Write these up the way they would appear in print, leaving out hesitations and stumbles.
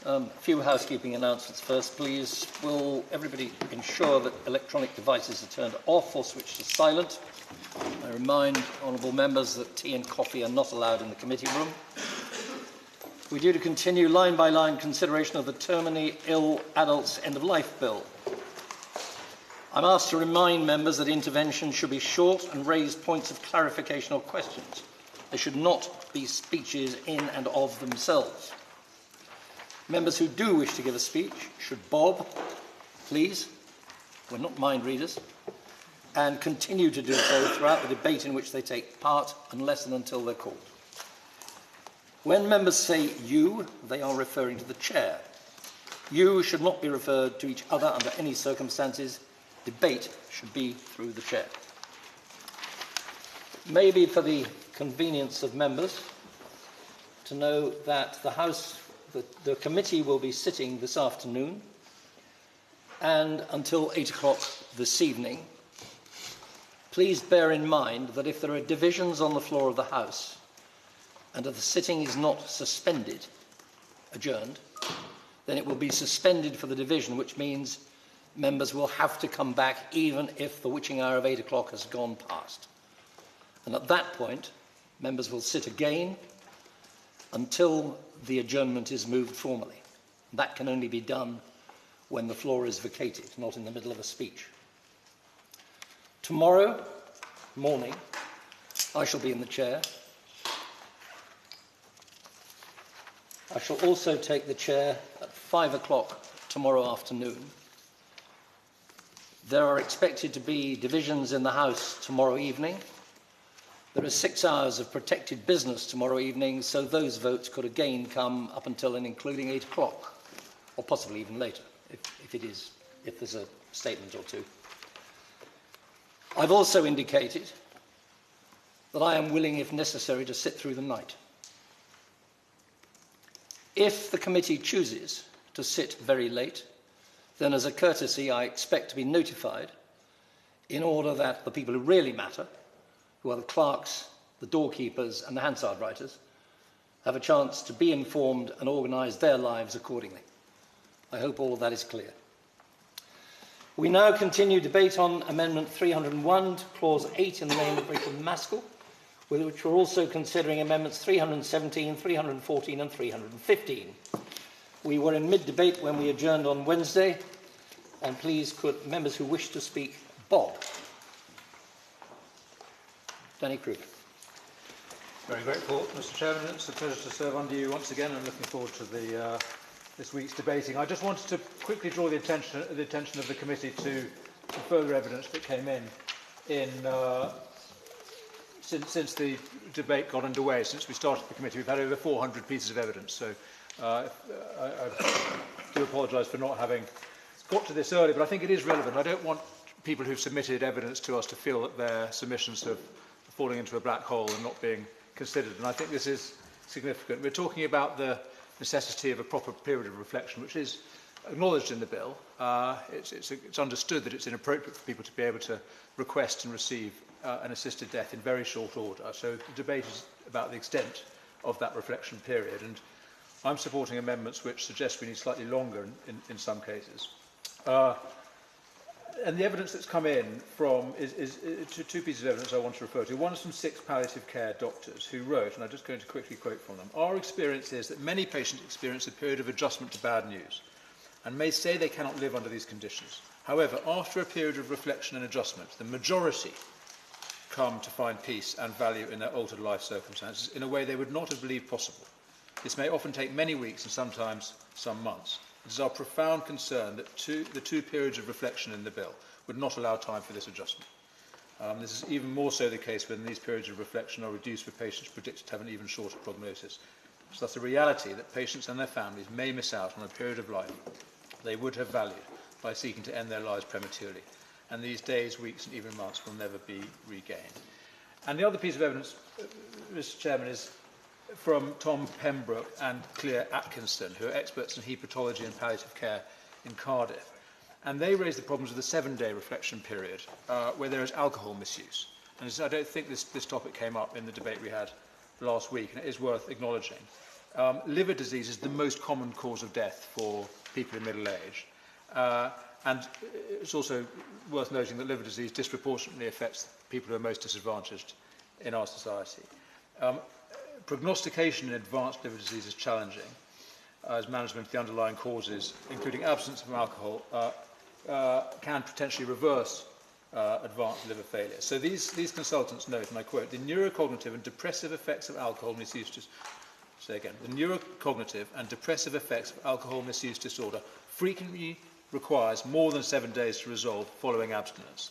A few housekeeping announcements first, please. Will everybody ensure that electronic devices are turned off or switched to silent? I remind honourable members that tea and coffee are not allowed in the committee room. We're due to continue line-by-line consideration of the Terminally Ill Adults End of Life Bill. I'm asked to remind members that interventions should be short and raise points of clarification or questions. They should not be speeches in and of themselves. Members who do wish to give a speech should bob, please, we're not mind readers, and continue to do so throughout the debate in which they take part, unless and until they're called. When members say you, they are referring to the chair. You should not be referred to each other under any circumstances. Debate should be through the chair. Maybe for the convenience of members to know that the committee will be sitting this afternoon and until 8 o'clock this evening. Please bear in mind that if there are divisions on the floor of the House and if the sitting is not suspended, adjourned, then it will be suspended for the division, which means members will have to come back even if the witching hour of 8 o'clock has gone past. And at that point, members will sit again until the adjournment is moved formally. That can only be done when the floor is vacated, not in the middle of a speech. Tomorrow morning, I shall be in the chair. I shall also take the chair at 5 o'clock tomorrow afternoon. There are expected to be divisions in the House tomorrow evening. There are 6 hours of protected business tomorrow evening, so those votes could again come up until and including 8 o'clock, or possibly even later, if there's a statement or two. I've also indicated that I am willing, if necessary, to sit through the night. If the committee chooses to sit very late, then as a courtesy, I expect to be notified in order that the people who really matter, who are the clerks, the doorkeepers and the Hansard writers, have a chance to be informed and organise their lives accordingly. I hope all of that is clear. We now continue debate on Amendment 301 to Clause 8 in the name of Richard Maskell, with which we're also considering Amendments 317, 314 and 315. We were in mid-debate when we adjourned on Wednesday, and please could members who wish to speak bob. Danny Kruger. Very grateful, Mr. Chairman. It's a pleasure to serve under you once again, and looking forward to this week's debating. I just wanted to quickly draw the attention of the committee to further evidence that came in since the debate got underway. Since we started the committee, we've had over 400 pieces of evidence. So I do apologise for not having got to this early, but I think it is relevant. I don't want people who've submitted evidence to us to feel that their submissions have falling into a black hole and not being considered. And I think this is significant. We're talking about the necessity of a proper period of reflection, which is acknowledged in the bill. It's understood that it's inappropriate for people to be able to request and receive an assisted death in very short order. So the debate is about the extent of that reflection period. And I'm supporting amendments which suggest we need slightly longer in some cases. And the evidence that's come in from is two pieces of evidence I want to refer to. One is from 6 palliative care doctors who wrote, and I'm just going to quickly quote from them, "Our experience is that many patients experience a period of adjustment to bad news and may say they cannot live under these conditions. However, after a period of reflection and adjustment, the majority come to find peace and value in their altered life circumstances in a way they would not have believed possible. This may often take many weeks and sometimes some months. It is our profound concern that the two periods of reflection in the bill would not allow time for this adjustment. This is even more so the case when these periods of reflection are reduced for patients predicted to have an even shorter prognosis. So that's a reality that patients and their families may miss out on a period of life they would have valued by seeking to end their lives prematurely. And these days, weeks and even months will never be regained." And the other piece of evidence, Mr. Chairman, is from Tom Pembroke and Claire Atkinson, who are experts in hepatology and palliative care in Cardiff. And they raise the problems of the 7-day reflection period, where there is alcohol misuse. And I don't think this topic came up in the debate we had last week, and it is worth acknowledging. Liver disease is the most common cause of death for people in middle age. And it's also worth noting that liver disease disproportionately affects people who are most disadvantaged in our society. Prognostication in advanced liver disease is challenging, as management of the underlying causes, including absence of alcohol, can potentially reverse advanced liver failure. So these consultants note, and I quote, the neurocognitive and depressive effects of alcohol misuse the neurocognitive and depressive effects of alcohol misuse disorder frequently requires more than 7 days to resolve following abstinence.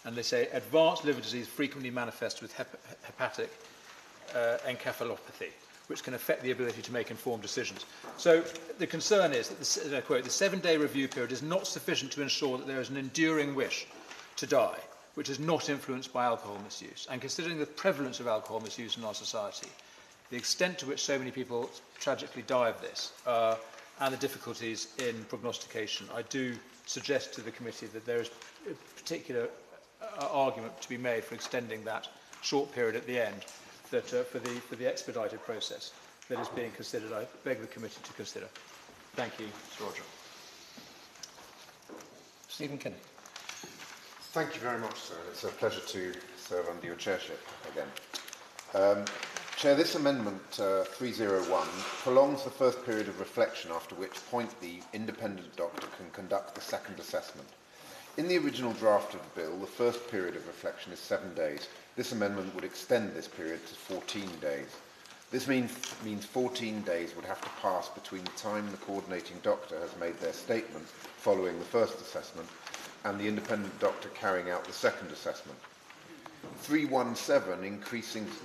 And they say advanced liver disease frequently manifests with hepatic encephalopathy, which can affect the ability to make informed decisions. So the concern is that, I quote, the 7-day review period is not sufficient to ensure that there is an enduring wish to die, which is not influenced by alcohol misuse. And considering the prevalence of alcohol misuse in our society, the extent to which so many people tragically die of this, and the difficulties in prognostication, I do suggest to the committee that there is a particular argument to be made for extending that short period at the end, that for the expedited process that is being considered. I beg the committee to consider. Thank you, Mr. Roger. Stephen Kennedy. Thank you very much, sir. It's a pleasure to serve under your chairship again. Chair, this amendment 301 prolongs the first period of reflection, after which point the independent doctor can conduct the second assessment. In the original draft of the bill, the first period of reflection is 7 days. This amendment would extend this period to 14 days. This means 14 days would have to pass between the time the coordinating doctor has made their statement following the first assessment and the independent doctor carrying out the second assessment. 317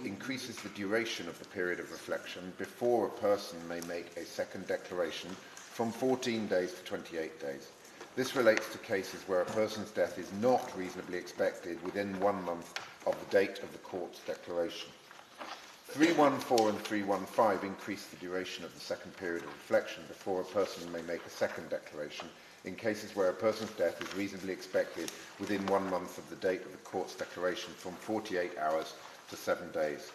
increases the duration of the period of reflection before a person may make a second declaration from 14 days to 28 days. This relates to cases where a person's death is not reasonably expected within 1 month of the date of the court's declaration. 314 and 315 increase the duration of the second period of reflection before a person may make a second declaration in cases where a person's death is reasonably expected within 1 month of the date of the court's declaration from 48 hours to 7 days.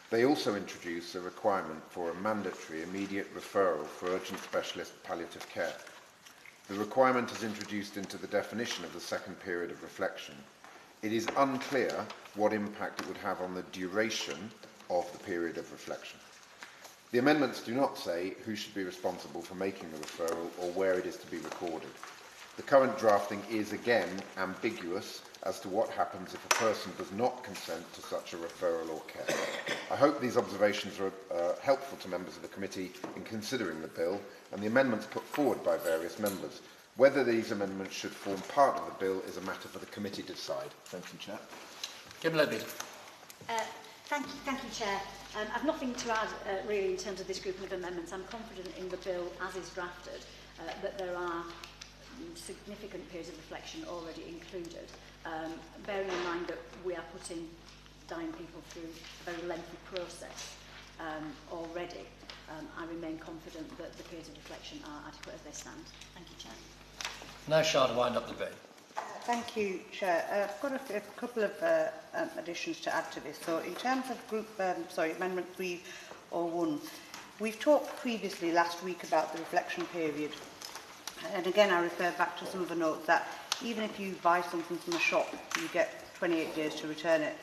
They also introduce a requirement for a mandatory immediate referral for urgent specialist palliative care. The requirement is introduced into the definition of the second period of reflection. It is unclear what impact it would have on the duration of the period of reflection. The amendments do not say who should be responsible for making the referral or where it is to be recorded. The current drafting is again ambiguous as to what happens if a person does not consent to such a referral or care. I hope these observations are helpful to members of the committee in considering the bill and the amendments put forward by various members. Whether these amendments should form part of the bill is a matter for the committee to decide. Thank you, Chair. Kim Levy. Thank you, Chair. I've nothing to add really in terms of this group of amendments. I'm confident in the bill as is drafted that there are significant periods of reflection already included, bearing in mind that we are putting dying people through a very lengthy process already. I remain confident that the periods of reflection are adequate as they stand. Thank you, Chair. Now, Shah, to wind up the debate. Thank you, Chair. I've got a couple of additions to add to this. So in terms of Amendment 301, we've talked previously last week about the reflection period. And again, I refer back to some of the notes that even if you buy something from a shop, you get 28 days to return it.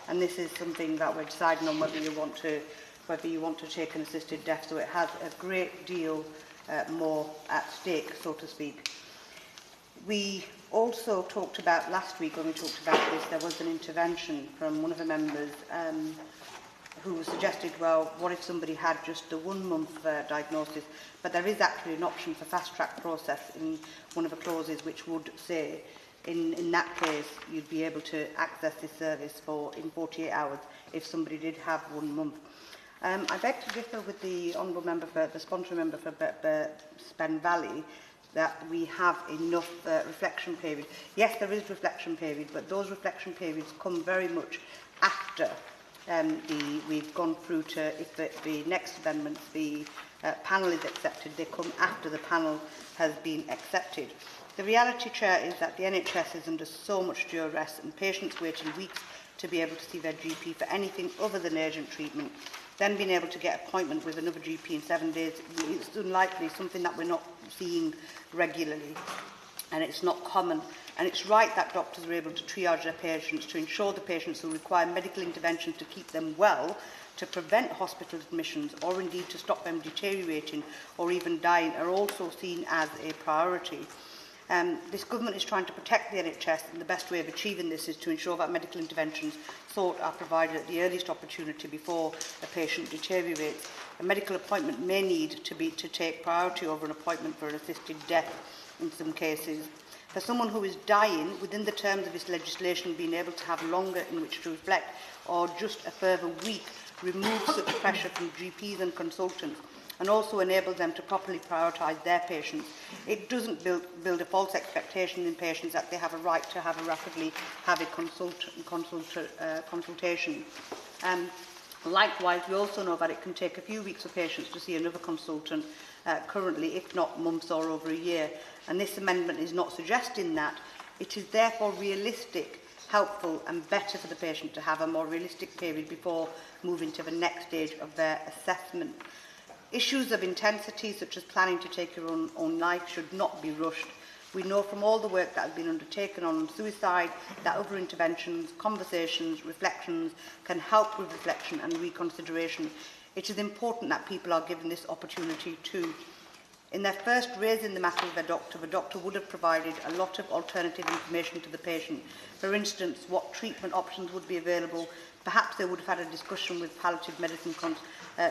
And this is something that we're deciding on whether you want to take an assisted death. So it has a great deal more at stake, so to speak. We also talked about last week, when we talked about this, there was an intervention from one of the members who suggested, well, what if somebody had just the 1 month diagnosis? But there is actually an option for fast-track process in one of the clauses which would say, in that case, you'd be able to access this service in 48 hours if somebody did have 1 month. I beg to differ with the honourable member for the sponsor member for Spen Valley, that we have enough reflection period. Yes, there is reflection period, but those reflection periods come very much after we've gone through to, if the next amendment, the panel is accepted, they come after the panel has been accepted. The reality, Chair, is that the NHS is under so much duress and patients waiting weeks to be able to see their GP for anything other than urgent treatment then being able to get an appointment with another GP in 7 days, it's unlikely, something that we're not seeing regularly, and it's not common. And it's right that doctors are able to triage their patients to ensure the patients who require medical intervention to keep them well, to prevent hospital admissions, or indeed to stop them deteriorating or even dying, are also seen as a priority. This government is trying to protect the NHS, and the best way of achieving this is to ensure that medical interventions sought are provided at the earliest opportunity before a patient deteriorates. A medical appointment may need to take priority over an appointment for an assisted death in some cases. For someone who is dying, within the terms of this legislation, being able to have longer in which to reflect, or just a further week, removes such pressure from GPs and consultants, and also enables them to properly prioritise their patients. It doesn't build a false expectation in patients that they have a right to rapidly have a consultation. Likewise, we also know that it can take a few weeks for patients to see another consultant, currently, if not months or over a year. And this amendment is not suggesting that. It is therefore realistic, helpful and better for the patient to have a more realistic period before moving to the next stage of their assessment. Issues of intensity, such as planning to take your own life, should not be rushed. We know from all the work that has been undertaken on suicide that other interventions, conversations, reflections can help with reflection and reconsideration. It is important that people are given this opportunity too. In their first raising the matter with the doctor would have provided a lot of alternative information to the patient. For instance, what treatment options would be available. Perhaps they would have had a discussion with palliative medicine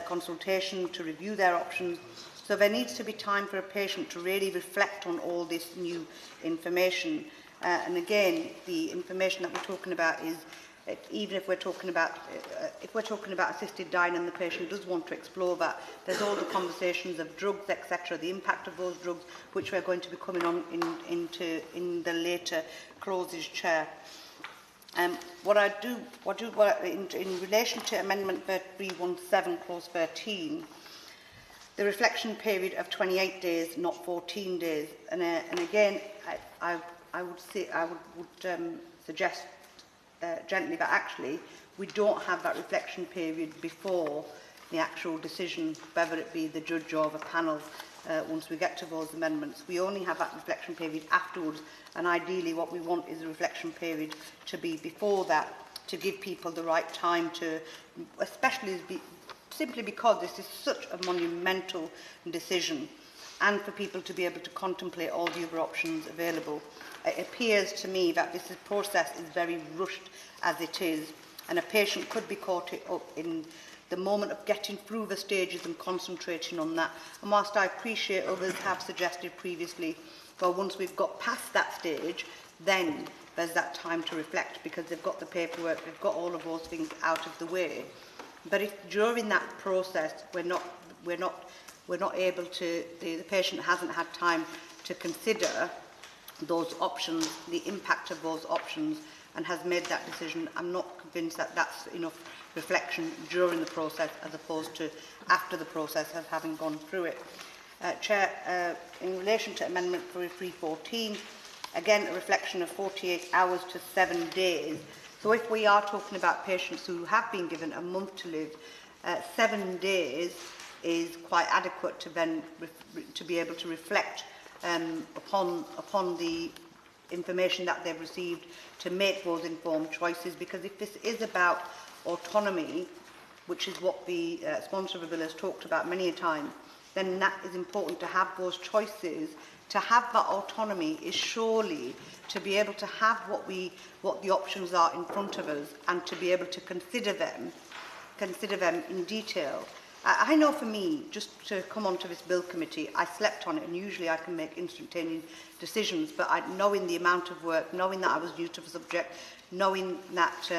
consultation to review their options. So there needs to be time for a patient to really reflect on all this new information. And again, the information that we're talking about is, even if we're talking about assisted dying and the patient does want to explore that, there's all the conversations of drugs, etc., the impact of those drugs, which we're going to be coming on in the later clauses, Chair. In relation to Amendment 317, Clause 13, the reflection period of 28 days, not 14 days. And again, I would suggest gently that actually we don't have that reflection period before the actual decision, whether it be the judge or the panel, once we get to those amendments. We only have that reflection period afterwards, and ideally what we want is a reflection period to be before that, to give people the right time to, especially simply because this is such a monumental decision, and for people to be able to contemplate all the other options available. It appears to me that this process is very rushed as it is, and a patient could be caught up in the moment of getting through the stages and concentrating on that. And whilst I appreciate others have suggested previously, well, once we've got past that stage, then there's that time to reflect, because they've got the paperwork, they've got all of those things out of the way. But if during that process we're not able to, the patient hasn't had time to consider those options, the impact of those options, and has made that decision, I'm not convinced that that's enough reflection during the process as opposed to after the process of having gone through it. Chair, in relation to Amendment 314, again a reflection of 48 hours to 7 days. So if we are talking about patients who have been given a month to live, 7 days is quite adequate to then to be able to reflect upon the information that they've received, to make those informed choices. Because if this is about autonomy, which is what the sponsor of the bill has talked about many a time, then that is important to have those choices. To have that autonomy is surely to be able to have what the options are in front of us, and to be able to consider them in detail. I know for me, just to come onto this bill committee, I slept on it, and usually I can make instantaneous decisions, but knowing the amount of work, knowing that I was new to the subject, knowing that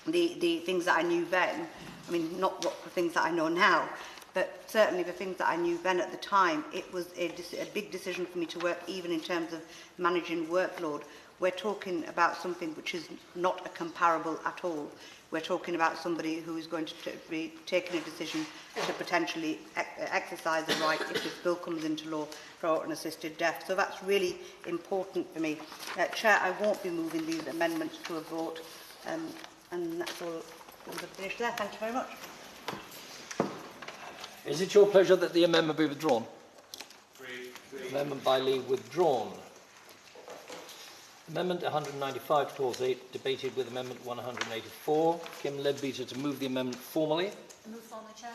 the things that I knew then, I mean, not what the things that I know now, but certainly the things that I knew then at the time, it was a big decision for me to work, even in terms of managing workload. We're talking about something which is not a comparable at all. We're talking about somebody who is going to be taking a decision to potentially exercise the right if this bill comes into law for an assisted death. So that's really important for me. Chair, I won't be moving these amendments to a vote, and that's all. I'm finished there. Thank you very much. Is it your pleasure that the amendment be withdrawn? Amendment by Lee withdrawn. Amendment 195 to Clause 8 debated with Amendment 184. Kim Leadbeater to move the amendment formally. Move formally, Chair.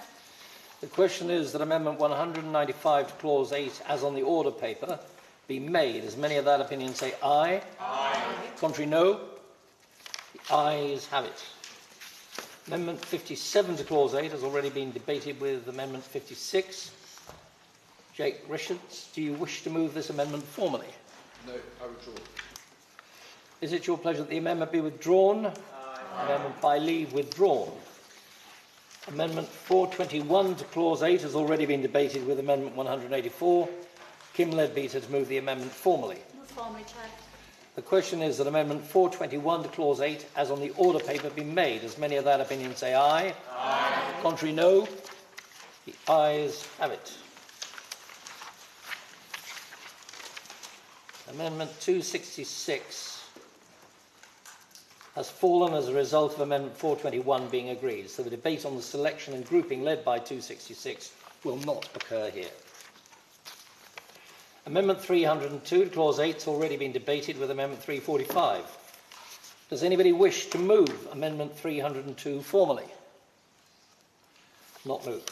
The question is that Amendment 195 to Clause 8, as on the order paper, be made. As many of that opinion say aye. Aye. Contrary, no. The ayes have it. Amendment 57 to Clause 8 has already been debated with Amendment 56. Jake Richards, do you wish to move this amendment formally? No, I withdraw. Is it your pleasure that the amendment be withdrawn? Aye. Amendment by Lee withdrawn. Amendment 421 to Clause 8 has already been debated with Amendment 184. Kim Leadbeater to move the amendment formally. Move formally, Chair. The question is that Amendment 421 to Clause 8, as on the order paper, be made. As many of that opinion say aye. Aye. Contrary, no. The ayes have it. Amendment 266 has fallen as a result of Amendment 421 being agreed, so the debate on the selection and grouping led by 266 will not occur here. Amendment 302 to Clause 8 has already been debated with Amendment 345. Does anybody wish to move Amendment 302 formally? Not moved.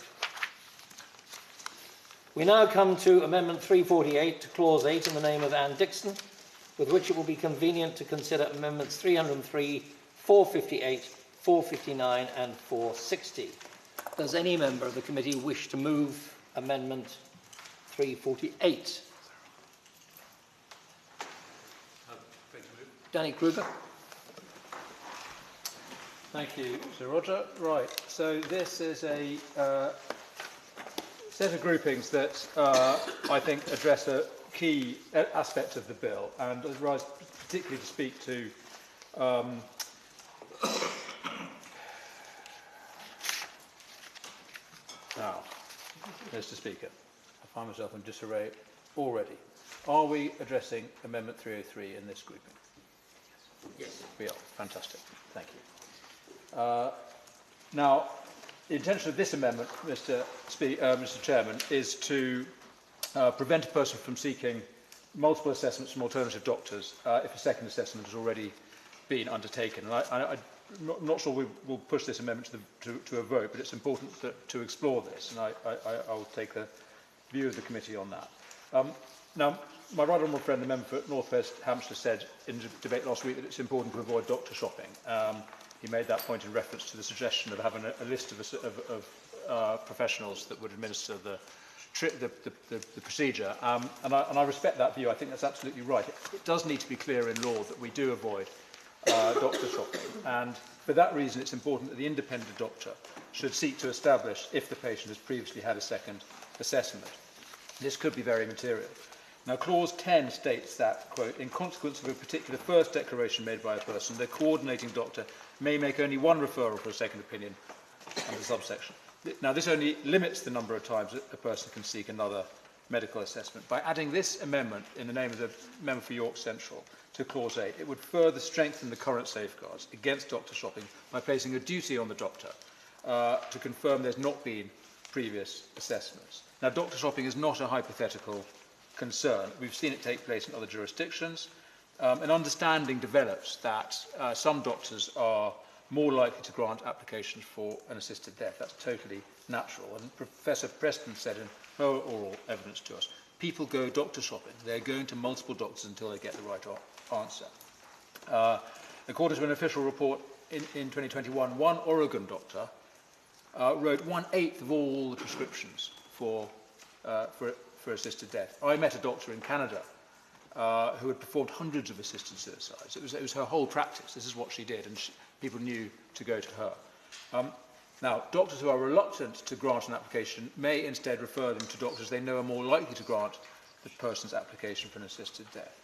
We now come to Amendment 348 to Clause 8 in the name of Anne Dixon, with which it will be convenient to consider Amendments 303, 458, 459 and 460. Does any member of the committee wish to move Amendment 348? Danny Kruger. Thank you, Sir Roger. Right, so this is a set of groupings that I think address a key aspect of the bill, and I rise particularly to speak to now, Mr. Speaker, I find myself in disarray already. Are we addressing Amendment 303 in this grouping? Yes. We are. Fantastic. Thank you. Now, the intention of this amendment, Mr. Chairman, is to prevent a person from seeking multiple assessments from alternative doctors if a second assessment has already been undertaken. And I'm not sure we will push this amendment to a vote, but it's important to explore this, and I will take a view of the committee on that. Now, my right honourable friend, the member for North West Hampshire, said in the debate last week that it's important to avoid doctor shopping. He made that point in reference to the suggestion of having a list of professionals that would administer the procedure. And I respect that view. I think that's absolutely right. It does need to be clear in law that we do avoid doctor shopping. And for that reason, it's important that the independent doctor should seek to establish if the patient has previously had a second assessment. This could be very material. Now, Clause 10 states that, quote, in consequence of a particular first declaration made by a person, the coordinating doctor may make only one referral for a second opinion under the subsection. Now, this only limits the number of times that a person can seek another medical assessment. By adding this amendment in the name of the member for York Central to Clause 8, it would further strengthen the current safeguards against doctor shopping by placing a duty on the doctor to confirm there's not been previous assessments. Now, doctor shopping is not a hypothetical concern. We've seen it take place in other jurisdictions. An understanding develops that some doctors are more likely to grant applications for an assisted death. That's totally natural. And Professor Preston said in her oral evidence to us, people go doctor shopping. They're going to multiple doctors until they get the right answer. According to an official report in 2021, one Oregon doctor wrote 1/8 of all the prescriptions for assisted death. I met a doctor in Canada who had performed hundreds of assisted suicides. It was her whole practice. This is what she did, and people knew to go to her. Now, doctors who are reluctant to grant an application may instead refer them to doctors they know are more likely to grant the person's application for an assisted death.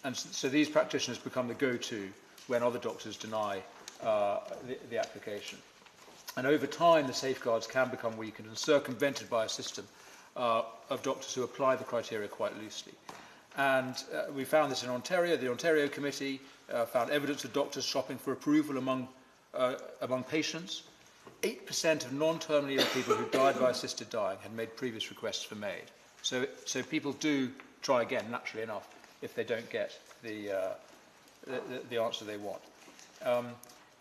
And so these practitioners become the go-to when other doctors deny the application. And over time, the safeguards can become weakened and circumvented by a system of doctors who apply the criteria quite loosely. And we found this in Ontario. The Ontario Committee found evidence of doctors shopping for approval among patients. 8% of non-terminally ill people who died by assisted dying had made previous requests for MAID. So people do try again, naturally enough, if they don't get the answer they want.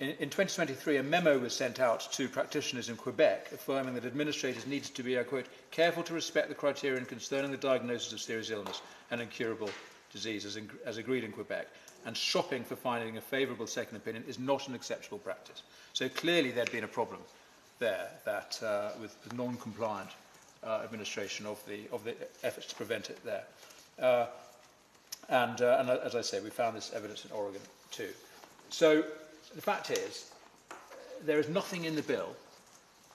In 2023, a memo was sent out to practitioners in Quebec affirming that administrators needed to be, I quote, careful to respect the criterion concerning the diagnosis of serious illness and incurable disease as agreed in Quebec, and shopping for finding a favourable second opinion is not an acceptable practice. So clearly there'd been a problem there that with non-compliant administration of the efforts to prevent it there. And as I say, we found this evidence in Oregon too. So the fact is, there is nothing in the bill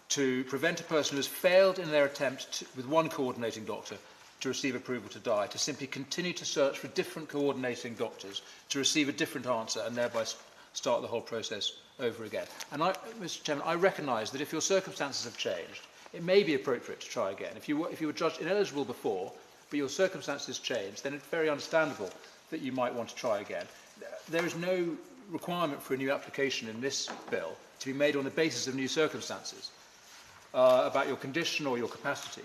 to prevent a person who has failed in their attempt with one coordinating doctor to receive approval to die, to simply continue to search for different coordinating doctors to receive a different answer and thereby start the whole process over again. And Mr. Chairman, I recognise that if your circumstances have changed, it may be appropriate to try again. If you were judged ineligible before, but your circumstances change, then it's very understandable that you might want to try again. There is no requirement for a new application in this bill to be made on the basis of new circumstances about your condition or your capacity.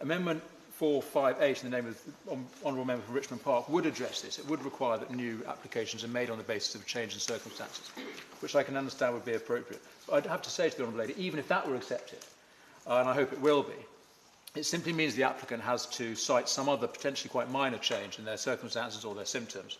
Amendment 458 in the name of the Honourable Member for Richmond Park would address this. It would require that new applications are made on the basis of a change in circumstances, which I can understand would be appropriate. But I'd have to say to the Honourable Lady, even if that were accepted, and I hope it will be, it simply means the applicant has to cite some other potentially quite minor change in their circumstances or their symptoms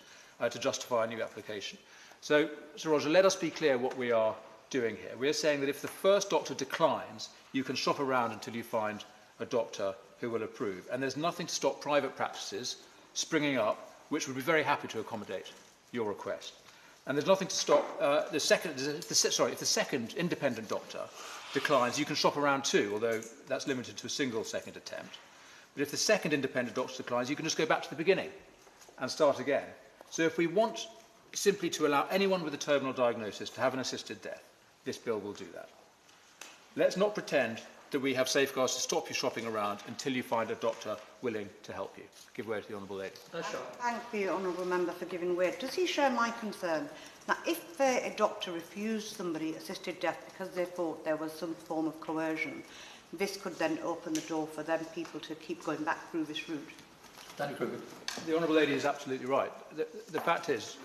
to justify a new application. So, Sir Roger, let us be clear what we are doing here. We are saying that if the first doctor declines, you can shop around until you find a doctor who will approve. And there's nothing to stop private practices springing up which would be very happy to accommodate your request. And there's nothing to stop if the second independent doctor declines, you can shop around too, although that's limited to a single second attempt. But if the second independent doctor declines, you can just go back to the beginning and start again. So if we want simply to allow anyone with a terminal diagnosis to have an assisted death, this bill will do that. Let's not pretend that we have safeguards to stop you shopping around until you find a doctor willing to help you. Give way to the Honourable Lady. Thank the Honourable Member for giving way. Does he share my concern? Now, if a doctor refused somebody assisted death because they thought there was some form of coercion, this could then open the door for them people to keep going back through this route. Danny Kruger. The Honourable Lady is absolutely right. The fact is,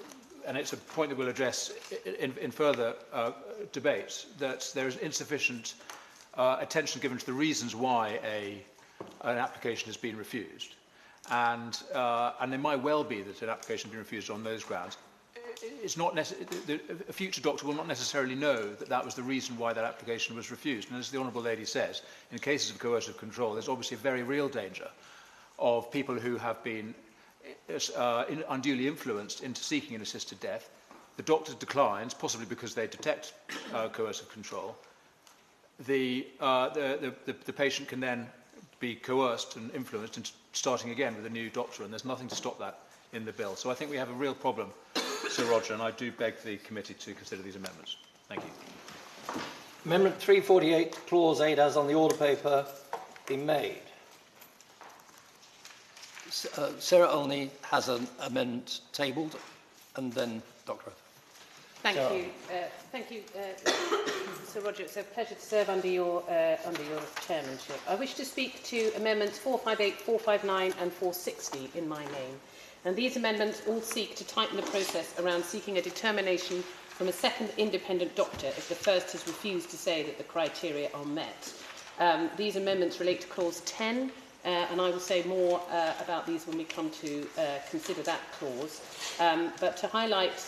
and it's a point that we'll address in further debates, that there is insufficient attention given to the reasons why an application has been refused. And there might well be that an application has been refused on those grounds. It's not a future doctor will not necessarily know that that was the reason why that application was refused. And as the Honourable Lady says, in cases of coercive control, there's obviously a very real danger of people who have been unduly influenced into seeking an assisted death. The doctor declines, possibly because they detect coercive control. The patient can then be coerced and influenced into starting again with a new doctor, and there's nothing to stop that in the bill. So I think we have a real problem, Sir Roger, and I do beg the committee to consider these amendments. Thank you. Amendment 348, Clause 8, as on the order paper, be made. Sarah Olney has an amendment tabled, and then Dr. Thank you, Sir Roger. It's a pleasure to serve under your chairmanship. I wish to speak to amendments 458, 459 and 460 in my name. And these amendments all seek to tighten the process around seeking a determination from a second independent doctor if the first has refused to say that the criteria are met. These amendments relate to Clause 10, and I will say more about these when we come to consider that clause. But to highlight,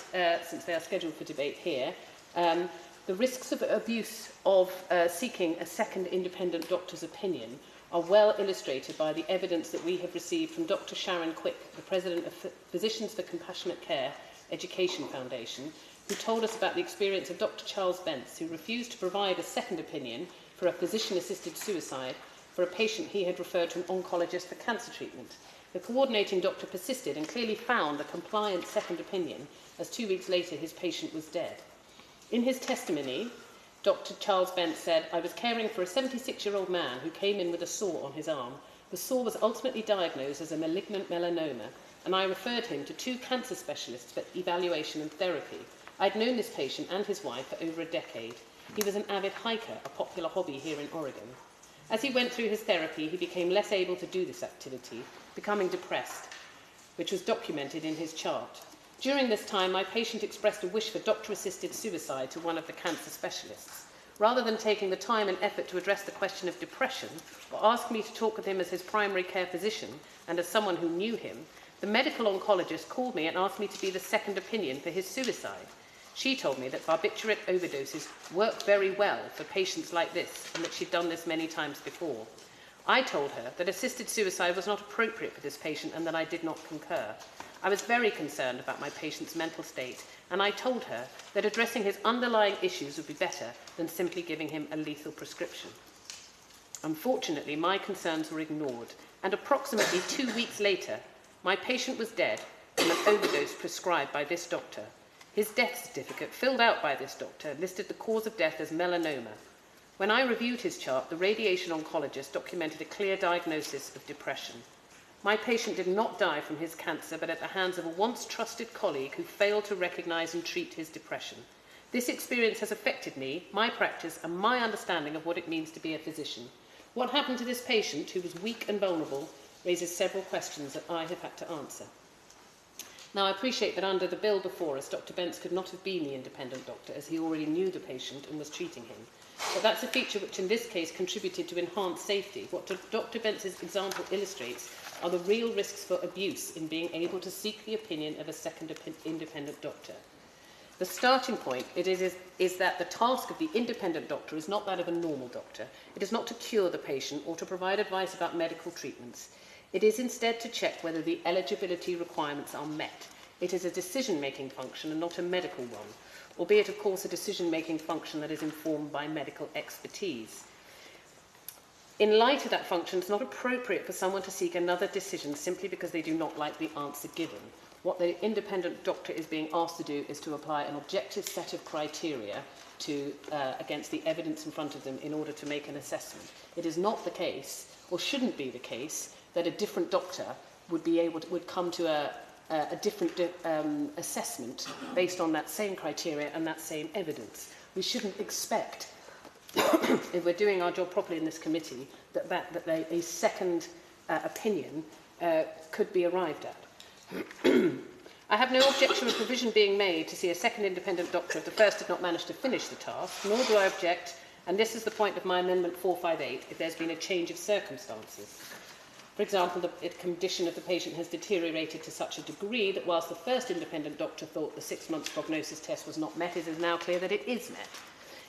since they are scheduled for debate here, the risks of abuse of seeking a second independent doctor's opinion are well illustrated by the evidence that we have received from Dr. Sharon Quick, the President of Physicians for Compassionate Care Education Foundation, who told us about the experience of Dr. Charles Bentz, who refused to provide a second opinion for a physician-assisted suicide for a patient he had referred to an oncologist for cancer treatment. The coordinating doctor persisted and clearly found a compliant second opinion, as 2 weeks later his patient was dead. In his testimony, Dr. Charles Bentz said, "I was caring for a 76-year-old man who came in with a sore on his arm. The sore was ultimately diagnosed as a malignant melanoma, and I referred him to 2 cancer specialists for evaluation and therapy. I'd known this patient and his wife for over a decade. He was an avid hiker, a popular hobby here in Oregon. As he went through his therapy, he became less able to do this activity, becoming depressed, which was documented in his chart. During this time, my patient expressed a wish for doctor-assisted suicide to one of the cancer specialists. Rather than taking the time and effort to address the question of depression, or ask me to talk with him as his primary care physician and as someone who knew him, the medical oncologist called me and asked me to be the second opinion for his suicide. She told me that barbiturate overdoses work very well for patients like this, and that she'd done this many times before. I told her that assisted suicide was not appropriate for this patient and that I did not concur. I was very concerned about my patient's mental state, and I told her that addressing his underlying issues would be better than simply giving him a lethal prescription. Unfortunately, my concerns were ignored, and approximately 2 weeks later, my patient was dead from an overdose prescribed by this doctor. His death certificate, filled out by this doctor, listed the cause of death as melanoma. When I reviewed his chart, the radiation oncologist documented a clear diagnosis of depression. My patient did not die from his cancer, but at the hands of a once trusted colleague who failed to recognise and treat his depression. This experience has affected me, my practice, and my understanding of what it means to be a physician. What happened to this patient, who was weak and vulnerable, raises several questions that I have had to answer. Now, I appreciate that under the bill before us, Dr. Bence could not have been the independent doctor, as he already knew the patient and was treating him. But that's a feature which in this case contributed to enhanced safety. What Dr. Bence's example illustrates are the real risks for abuse in being able to seek the opinion of a second independent doctor. The starting point is that the task of the independent doctor is not that of a normal doctor. It is not to cure the patient or to provide advice about medical treatments. It is instead to check whether the eligibility requirements are met. It is a decision-making function and not a medical one, albeit, of course, a decision-making function that is informed by medical expertise. In light of that function, it's not appropriate for someone to seek another decision simply because they do not like the answer given. What the independent doctor is being asked to do is to apply an objective set of criteria against the evidence in front of them in order to make an assessment. It is not the case, or shouldn't be the case, that a different doctor would come to a different assessment based on that same criteria and that same evidence. We shouldn't expect, if we're doing our job properly in this committee, that a second opinion could be arrived at. I have no objection to provision being made to see a second independent doctor if the first did not manage to finish the task, nor do I object, and this is the point of my Amendment 458, if there's been a change of circumstances. For example, the condition of the patient has deteriorated to such a degree that whilst the first independent doctor thought the 6-month prognosis test was not met, it is now clear that it is met.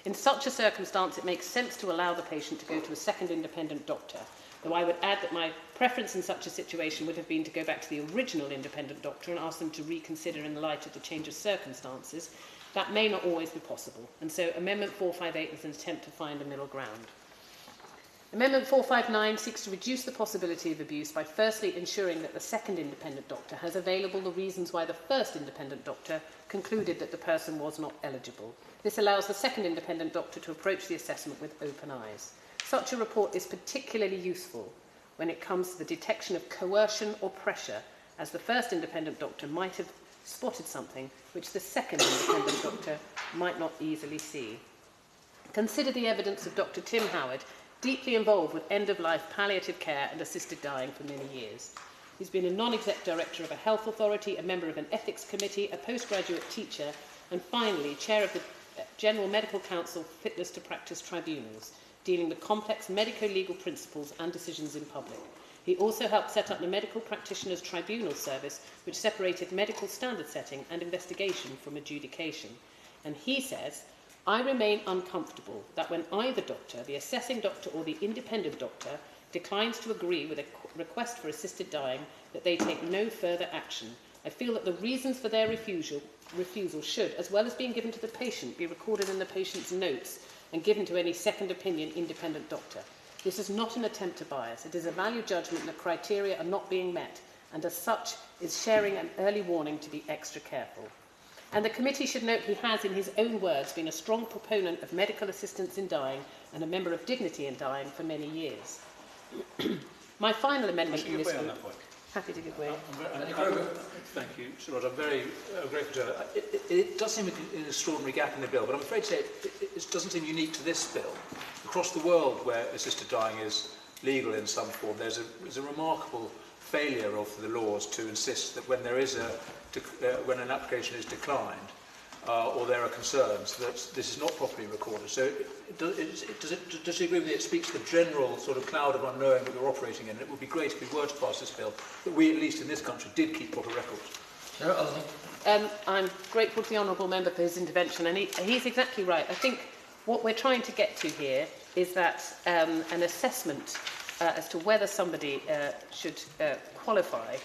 In such a circumstance, it makes sense to allow the patient to go to a second independent doctor, though I would add that my preference in such a situation would have been to go back to the original independent doctor and ask them to reconsider in the light of the change of circumstances. That may not always be possible, and so Amendment 458 is an attempt to find a middle ground. Amendment 459 seeks to reduce the possibility of abuse by firstly ensuring that the second independent doctor has available the reasons why the first independent doctor concluded that the person was not eligible. This allows the second independent doctor to approach the assessment with open eyes. Such a report is particularly useful when it comes to the detection of coercion or pressure, as the first independent doctor might have spotted something which the second independent doctor might not easily see. Consider the evidence of Dr. Tim Howard, deeply involved with end-of-life palliative care and assisted dying for many years. He's been a non-exec director of a health authority, a member of an ethics committee, a postgraduate teacher, and finally, chair of the General Medical Council Fitness to Practice Tribunals, dealing with complex medico-legal principles and decisions in public. He also helped set up the Medical Practitioners Tribunal Service, which separated medical standard setting and investigation from adjudication. And he says, I remain uncomfortable that when either doctor, the assessing doctor or the independent doctor, declines to agree with a request for assisted dying, that they take no further action. I feel that the reasons for their refusal should, as well as being given to the patient, be recorded in the patient's notes and given to any second opinion independent doctor. This is not an attempt to bias. It is a value judgment that criteria are not being met, and as such is sharing an early warning to be extra careful. And the committee should note he has, in his own words, been a strong proponent of medical assistance in dying and a member of Dignity in Dying for many years. My final amendment in this group... Happy to give way. Thank you, Sir Roger. I'm very grateful to her. It does seem an extraordinary gap in the bill, but I'm afraid to say it doesn't seem unique to this bill. Across the world where assisted dying is legal in some form, there's a remarkable failure of the laws to insist that when there is when an application is declined, or there are concerns that this is not properly recorded. So does you agree with me? It speaks to the general sort of cloud of unknowing that we're operating in. It would be great if we were to pass this bill, that we, at least in this country, did keep proper records. I'm grateful to the Honourable Member for his intervention, and he's exactly right. I think what we're trying to get to here is that an assessment as to whether somebody should qualify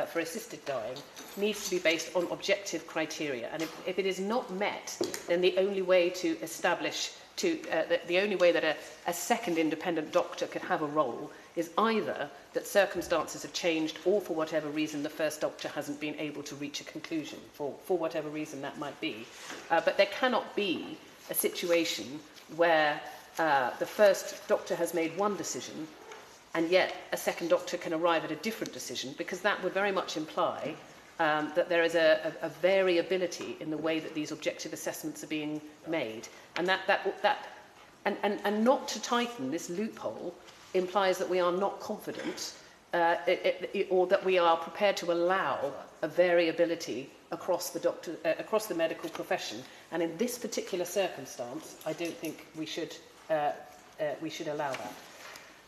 for assisted dying needs to be based on objective criteria, and if it is not met, then the only way to establish the only way that a second independent doctor could have a role is either that circumstances have changed, or for whatever reason the first doctor hasn't been able to reach a conclusion, for whatever reason that might be. But there cannot be a situation where the first doctor has made one decision and yet a second doctor can arrive at a different decision, because that would very much imply that there is a variability in the way that these objective assessments are being made, and and not to tighten this loophole implies that we are not confident or that we are prepared to allow a variability across the medical profession. And in this particular circumstance, I don't think we should allow that.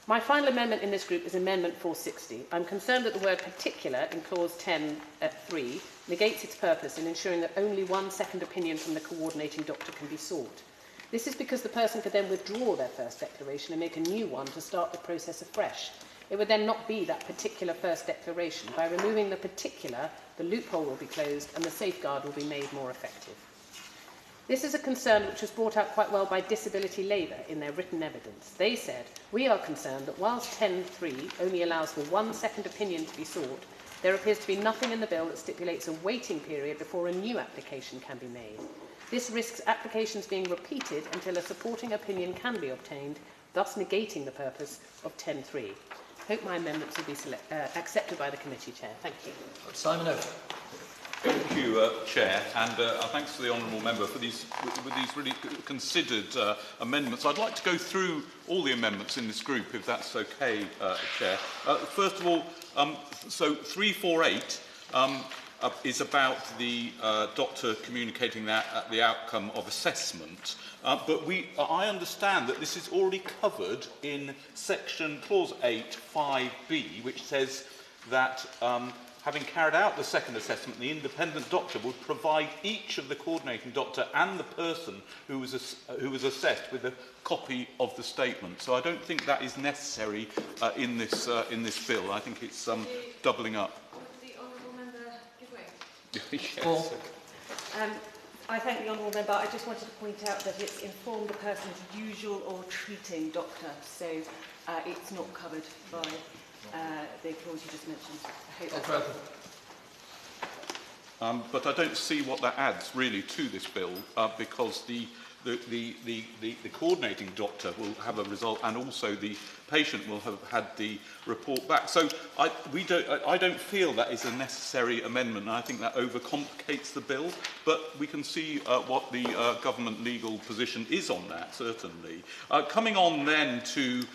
My final amendment in this group is Amendment 460. I'm concerned that the word particular in clause 10(3) negates its purpose in ensuring that only one second opinion from the coordinating doctor can be sought. This is because the person could then withdraw their first declaration and make a new one to start the process afresh. It would then not be that particular first declaration. By removing the particular, the loophole will be closed and the safeguard will be made more effective. This is a concern which was brought out quite well by Disability Labour in their written evidence. They said, "We are concerned that whilst 10(3) only allows for one second opinion to be sought, there appears to be nothing in the bill that stipulates a waiting period before a new application can be made. This risks applications being repeated until a supporting opinion can be obtained, thus negating the purpose of 10(3). Hope my amendments will be accepted by the committee, Chair. Thank you. Simon Oates. Thank you, Chair, and thanks to the Honourable Member for these really considered amendments. I'd like to go through all the amendments in this group, if that's okay, Chair. First of all, so 348 is about the doctor communicating the outcome of assessment, but I understand that this is already covered in clause 8, 5b, which says that having carried out the second assessment, the independent doctor would provide each of the coordinating doctor and the person who was assessed with a copy of the statement. So I don't think that is necessary in this bill. I think it's doubling up. Would the Honourable Member give way? Yes. I thank the Honourable Member. I just wanted to point out that it's informed the person's usual or treating doctor, so it's not covered by the clause you just mentioned. I hope that's but I don't see what that adds really to this bill, because the coordinating doctor will have a result, and also the patient will have had the report back. So I don't feel that is a necessary amendment, and I think that overcomplicates the bill. But we can see what the government legal position is on that, certainly. Coming on then to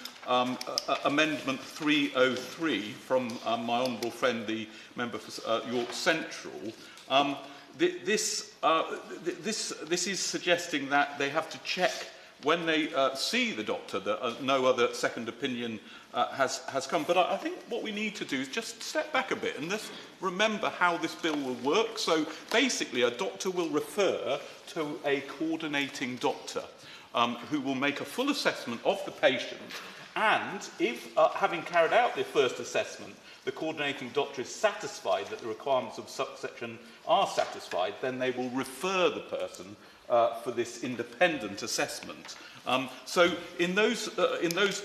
Amendment 303 from my honourable friend, the member for York Central. This is suggesting that they have to check when they see the doctor that no other second opinion has come. But I think what we need to do is just step back a bit and just remember how this bill will work. So basically a doctor will refer to a coordinating doctor who will make a full assessment of the patient, and if, having carried out the first assessment, the coordinating doctor is satisfied that the requirements of subsection are satisfied, then they will refer the person for this independent assessment. So in those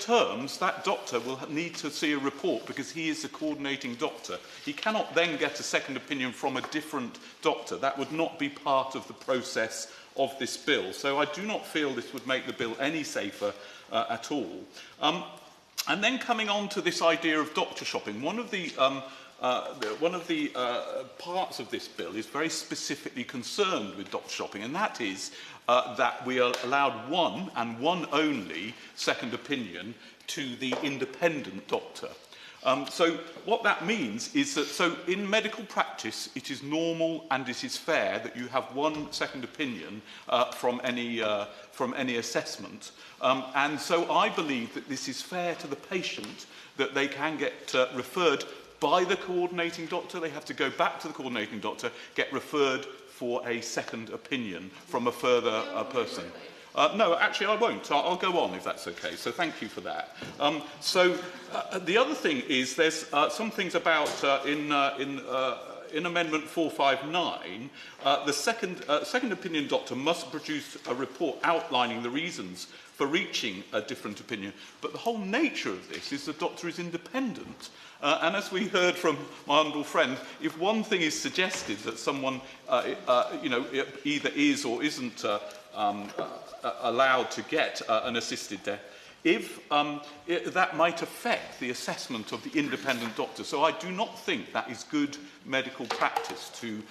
terms, that doctor will need to see a report because he is the coordinating doctor. He cannot then get a second opinion from a different doctor. That would not be part of the process of this bill. So I do not feel this would make the bill any safer at all. And then coming on to this idea of doctor shopping, one of the parts of this bill is very specifically concerned with doctor shopping, and that is that we are allowed one and one only second opinion to the independent doctor. So what that means is that, so in medical practice, it is normal and it is fair that you have one second opinion from any assessment. And so I believe that this is fair to the patient, that they can get referred by the coordinating doctor. They have to go back to the coordinating doctor, get referred for a second opinion from a further person. No, actually I won't. I'll go on if that's okay. So thank you for that. The other thing is there's some things about in Amendment 459, the second opinion doctor must produce a report outlining the reasons for reaching a different opinion. But the whole nature of this is the doctor is independent. And as we heard from my honourable friend, if one thing is suggested that someone either is or isn't allowed to get an assisted death, that might affect the assessment of the independent doctor. So I do not think that is good medical practice to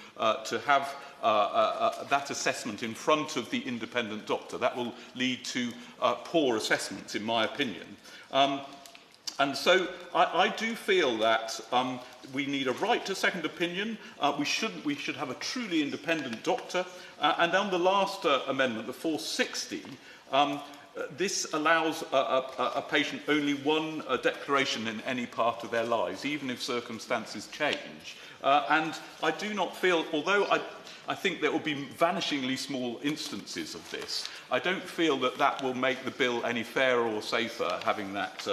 have that assessment in front of the independent doctor. That will lead to poor assessments, in my opinion. And so I do feel that we need a right to second opinion. We should have a truly independent doctor. And on the last amendment, the 460, this allows a patient only one declaration in any part of their lives, even if circumstances change. And I do not feel, although I think there will be vanishingly small instances of this, I don't feel that that will make the bill any fairer or safer having that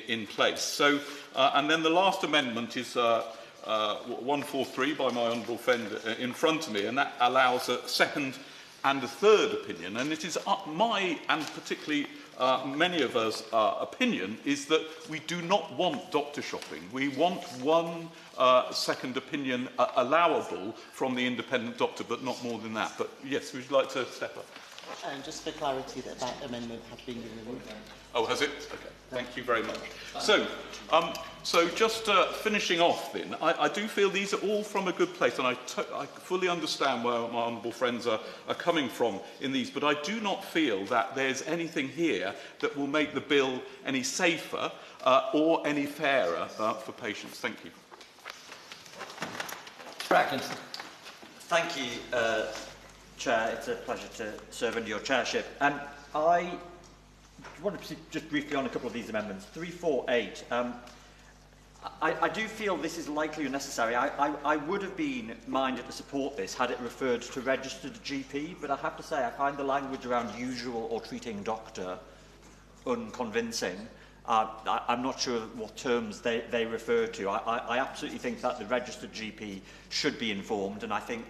in place. So, and then the last amendment is 143 by my honourable friend in front of me, and that allows a second and a third opinion. And it is my, and particularly many of us, opinion is that we do not want doctor shopping. We want one second opinion allowable from the independent doctor, but not more than that. But yes, would you like to step up? And just for clarity, that amendment has been removed. Oh, has it? Okay. Thank you very much. So just finishing off then, I do feel these are all from a good place, and I fully understand where my honourable friends are coming from in these, but I do not feel that there's anything here that will make the bill any safer or any fairer for patients. Thank you. Atkinson. Thank you, Chair. It's a pleasure to serve under your chairship. I want to just briefly on a couple of these amendments. 348. I do feel this is likely unnecessary. I would have been minded to support this had it referred to registered GP, but I have to say I find the language around usual or treating doctor unconvincing. I'm not sure what terms they refer to. I absolutely think that the registered GP should be informed, and I think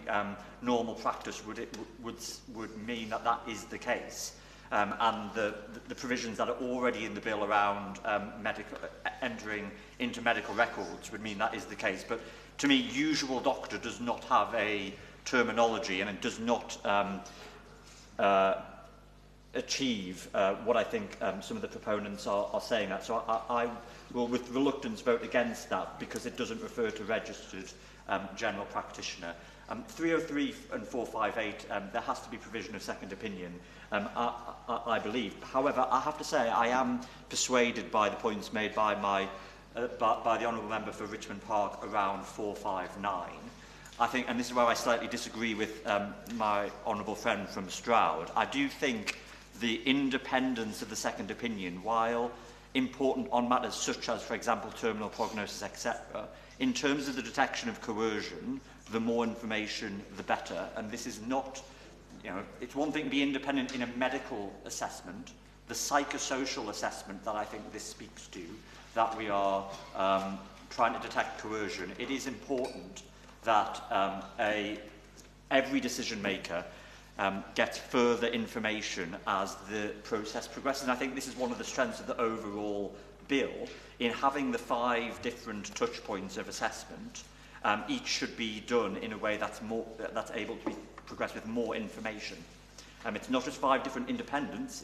normal practice would mean that that is the case. And the provisions that are already in the bill around entering into medical records would mean that is the case. But to me, usual doctor does not have a terminology, and it does not achieve what I think some of the proponents are saying that. So I will, with reluctance, vote against that because it doesn't refer to registered general practitioner. 303 and 458, there has to be provision of second opinion, I believe. However, I have to say I am persuaded by the points made by by the Honourable Member for Richmond Park around 459. I think, and this is where I slightly disagree with my honourable friend from Stroud, I do think the independence of the second opinion, while important on matters such as, for example, terminal prognosis, etc., in terms of the detection of coercion, the more information, the better. And this is not, it's one thing to be independent in a medical assessment, the psychosocial assessment that I think this speaks to, that we are trying to detect coercion. It is important that every decision maker gets further information as the process progresses. And I think this is one of the strengths of the overall bill, in having the 5 different touch points of assessment. Each should be done in a way that's able to be progressed with more information. It's not just 5 different independent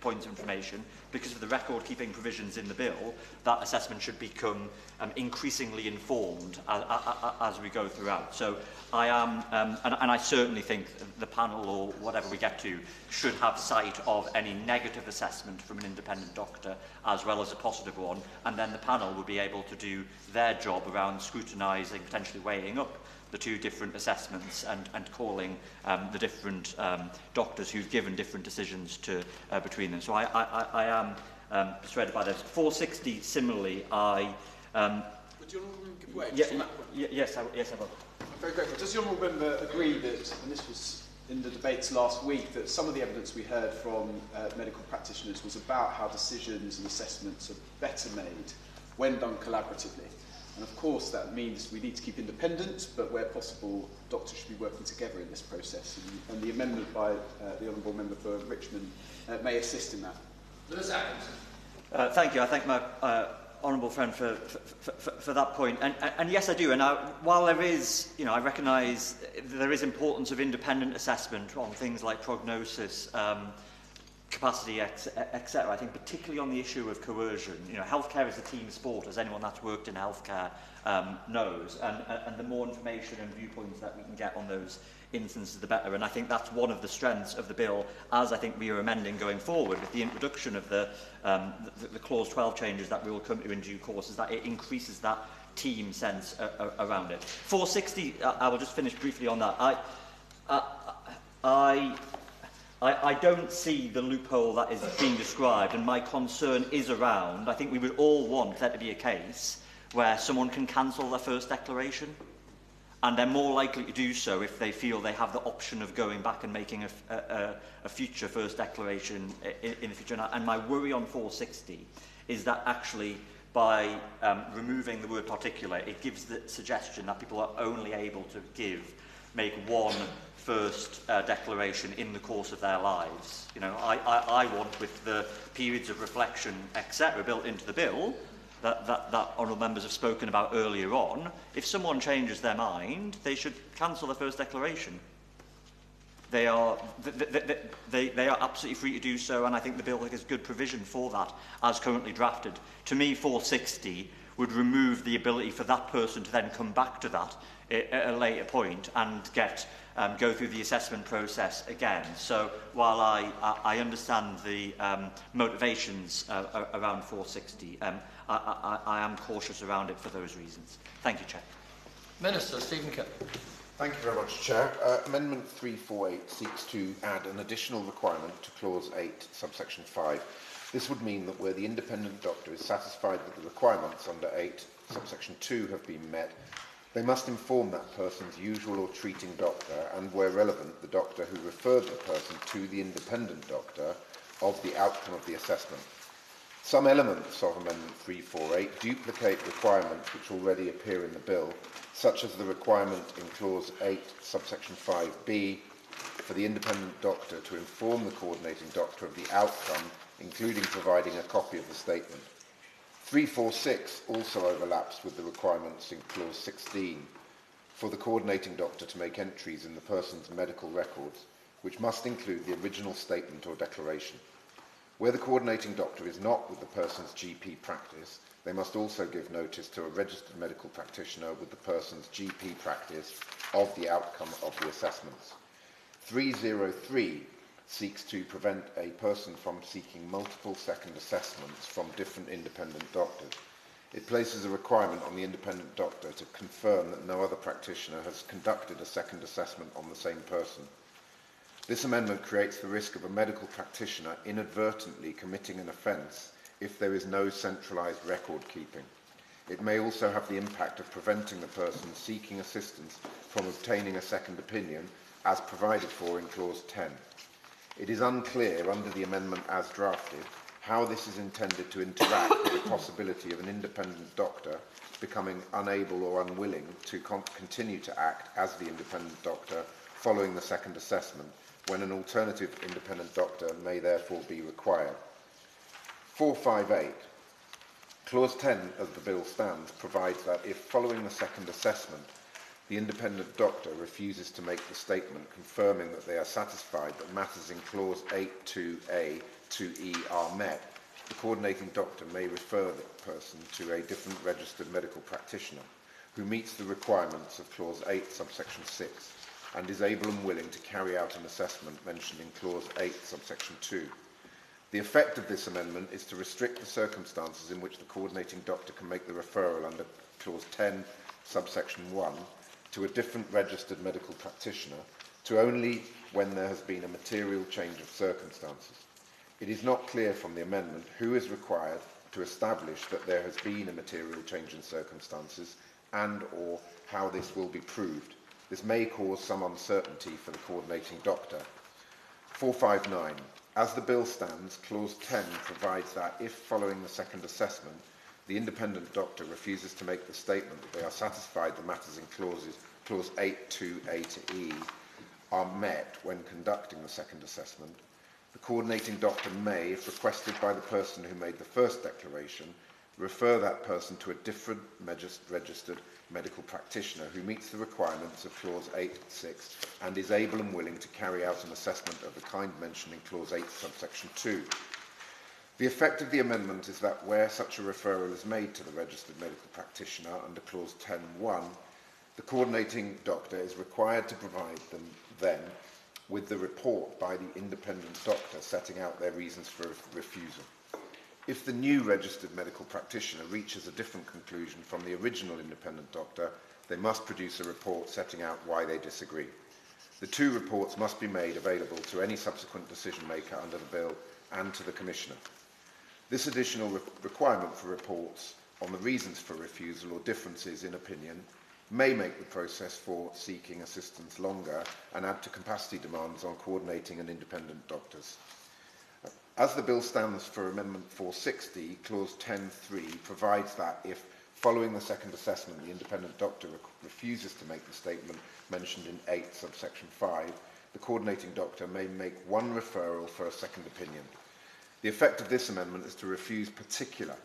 points of information. Because of the record-keeping provisions in the bill, that assessment should become increasingly informed as we go throughout. So I am, and I certainly think the panel, or whatever we get to, should have sight of any negative assessment from an independent doctor as well as a positive one, and then the panel will be able to do their job around scrutinising, potentially weighing up the 2 different assessments and calling the different doctors who've given different decisions to between them. So I am persuaded by this. 460, similarly, I... Would the Honourable Member give way just on that point? Yes, I will. I'm very grateful. Does the Honourable Member agree that, and this was in the debates last week, that some of the evidence we heard from medical practitioners was about how decisions and assessments are better made when done collaboratively? And of course that means we need to keep independence, but where possible doctors should be working together in this process, and the amendment by the Honourable Member for Richmond may assist in that. Lewis Atkinson. Thank you. I thank my honourable friend for that point. And yes, I do. And while there is, I recognise there is importance of independent assessment on things like prognosis, capacity, etc. I think particularly on the issue of coercion, healthcare is a team sport, as anyone that's worked in healthcare knows, and the more information and viewpoints that we can get on those instances, the better. And I think that's one of the strengths of the bill, as I think we are amending going forward with the introduction of the Clause 12 changes that we will come to in due course, is that it increases that team sense around it. 460, I will just finish briefly on that. I don't see the loophole that is being described, and my concern is around, I think we would all want there to be a case where someone can cancel their first declaration, and they're more likely to do so if they feel they have the option of going back and making a future first declaration in the future. And my worry on 460 is that actually by removing the word particular, it gives the suggestion that people are only able to make one first declaration in the course of their lives. I want, with the periods of reflection, etc., built into the bill, that honourable members have spoken about earlier on, if someone changes their mind, they should cancel the first declaration. They are absolutely free to do so, and I think the bill has good provision for that, as currently drafted. To me, 460 would remove the ability for that person to then come back to that at a later point and go through the assessment process again. So while I understand the motivations around 460, I am cautious around it for those reasons. Thank you, Chair. Minister Stephen Kelly. Thank you very much, Chair. Amendment 348 seeks to add an additional requirement to Clause 8, subsection 5. This would mean that where the independent doctor is satisfied that the requirements under 8, subsection 2 have been met, they must inform that person's usual or treating doctor, and where relevant, the doctor who referred the person to the independent doctor, of the outcome of the assessment. Some elements of Amendment 348 duplicate requirements which already appear in the bill, such as the requirement in Clause 8, subsection 5b, for the independent doctor to inform the coordinating doctor of the outcome, including providing a copy of the statement. 346 also overlaps with the requirements in Clause 16 for the coordinating doctor to make entries in the person's medical records, which must include the original statement or declaration. Where the coordinating doctor is not with the person's GP practice, they must also give notice to a registered medical practitioner with the person's GP practice of the outcome of the assessments. 303 seeks to prevent a person from seeking multiple second assessments from different independent doctors. It places a requirement on the independent doctor to confirm that no other practitioner has conducted a second assessment on the same person. This amendment creates the risk of a medical practitioner inadvertently committing an offence if there is no centralised record keeping. It may also have the impact of preventing the person seeking assistance from obtaining a second opinion, as provided for in Clause 10. It is unclear under the amendment as drafted how this is intended to interact with the possibility of an independent doctor becoming unable or unwilling to continue to act as the independent doctor following the second assessment, when an alternative independent doctor may therefore be required. 458. Clause 10 as the bill stands provides that if following the second assessment the independent doctor refuses to make the statement confirming that they are satisfied that matters in clause 8.2a to E are met, the coordinating doctor may refer the person to a different registered medical practitioner who meets the requirements of clause 8 subsection 6 and is able and willing to carry out an assessment mentioned in clause 8 subsection 2. The effect of this amendment is to restrict the circumstances in which the coordinating doctor can make the referral under clause 10 subsection 1 to a different registered medical practitioner to only when there has been a material change of circumstances. It is not clear from the amendment who is required to establish that there has been a material change in circumstances and or how this will be proved. This may cause some uncertainty for the coordinating doctor. 459. As the bill stands, clause 10 provides that if, following the second assessment, the independent doctor refuses to make the statement that they are satisfied the matters in clause 8.2a to E are met when conducting the second assessment, the coordinating doctor may, if requested by the person who made the first declaration, refer that person to a different registered medical practitioner who meets the requirements of clause 8.6 and is able and willing to carry out an assessment of the kind mentioned in clause 8 subsection 2. The effect of the amendment is that where such a referral is made to the registered medical practitioner under clause 10.1, the coordinating doctor is required to provide them then with the report by the independent doctor setting out their reasons for refusal. If the new registered medical practitioner reaches a different conclusion from the original independent doctor, they must produce a report setting out why they disagree. The two reports must be made available to any subsequent decision maker under the bill and to the Commissioner. This additional requirement for reports on the reasons for refusal or differences in opinion may make the process for seeking assistance longer and add to capacity demands on coordinating and independent doctors. As the bill stands for Amendment 460, Clause 10.3 provides that if, following the second assessment, the independent doctor refuses to make the statement mentioned in 8 subsection 5, the coordinating doctor may make one referral for a second opinion. The effect of this amendment is to remove particular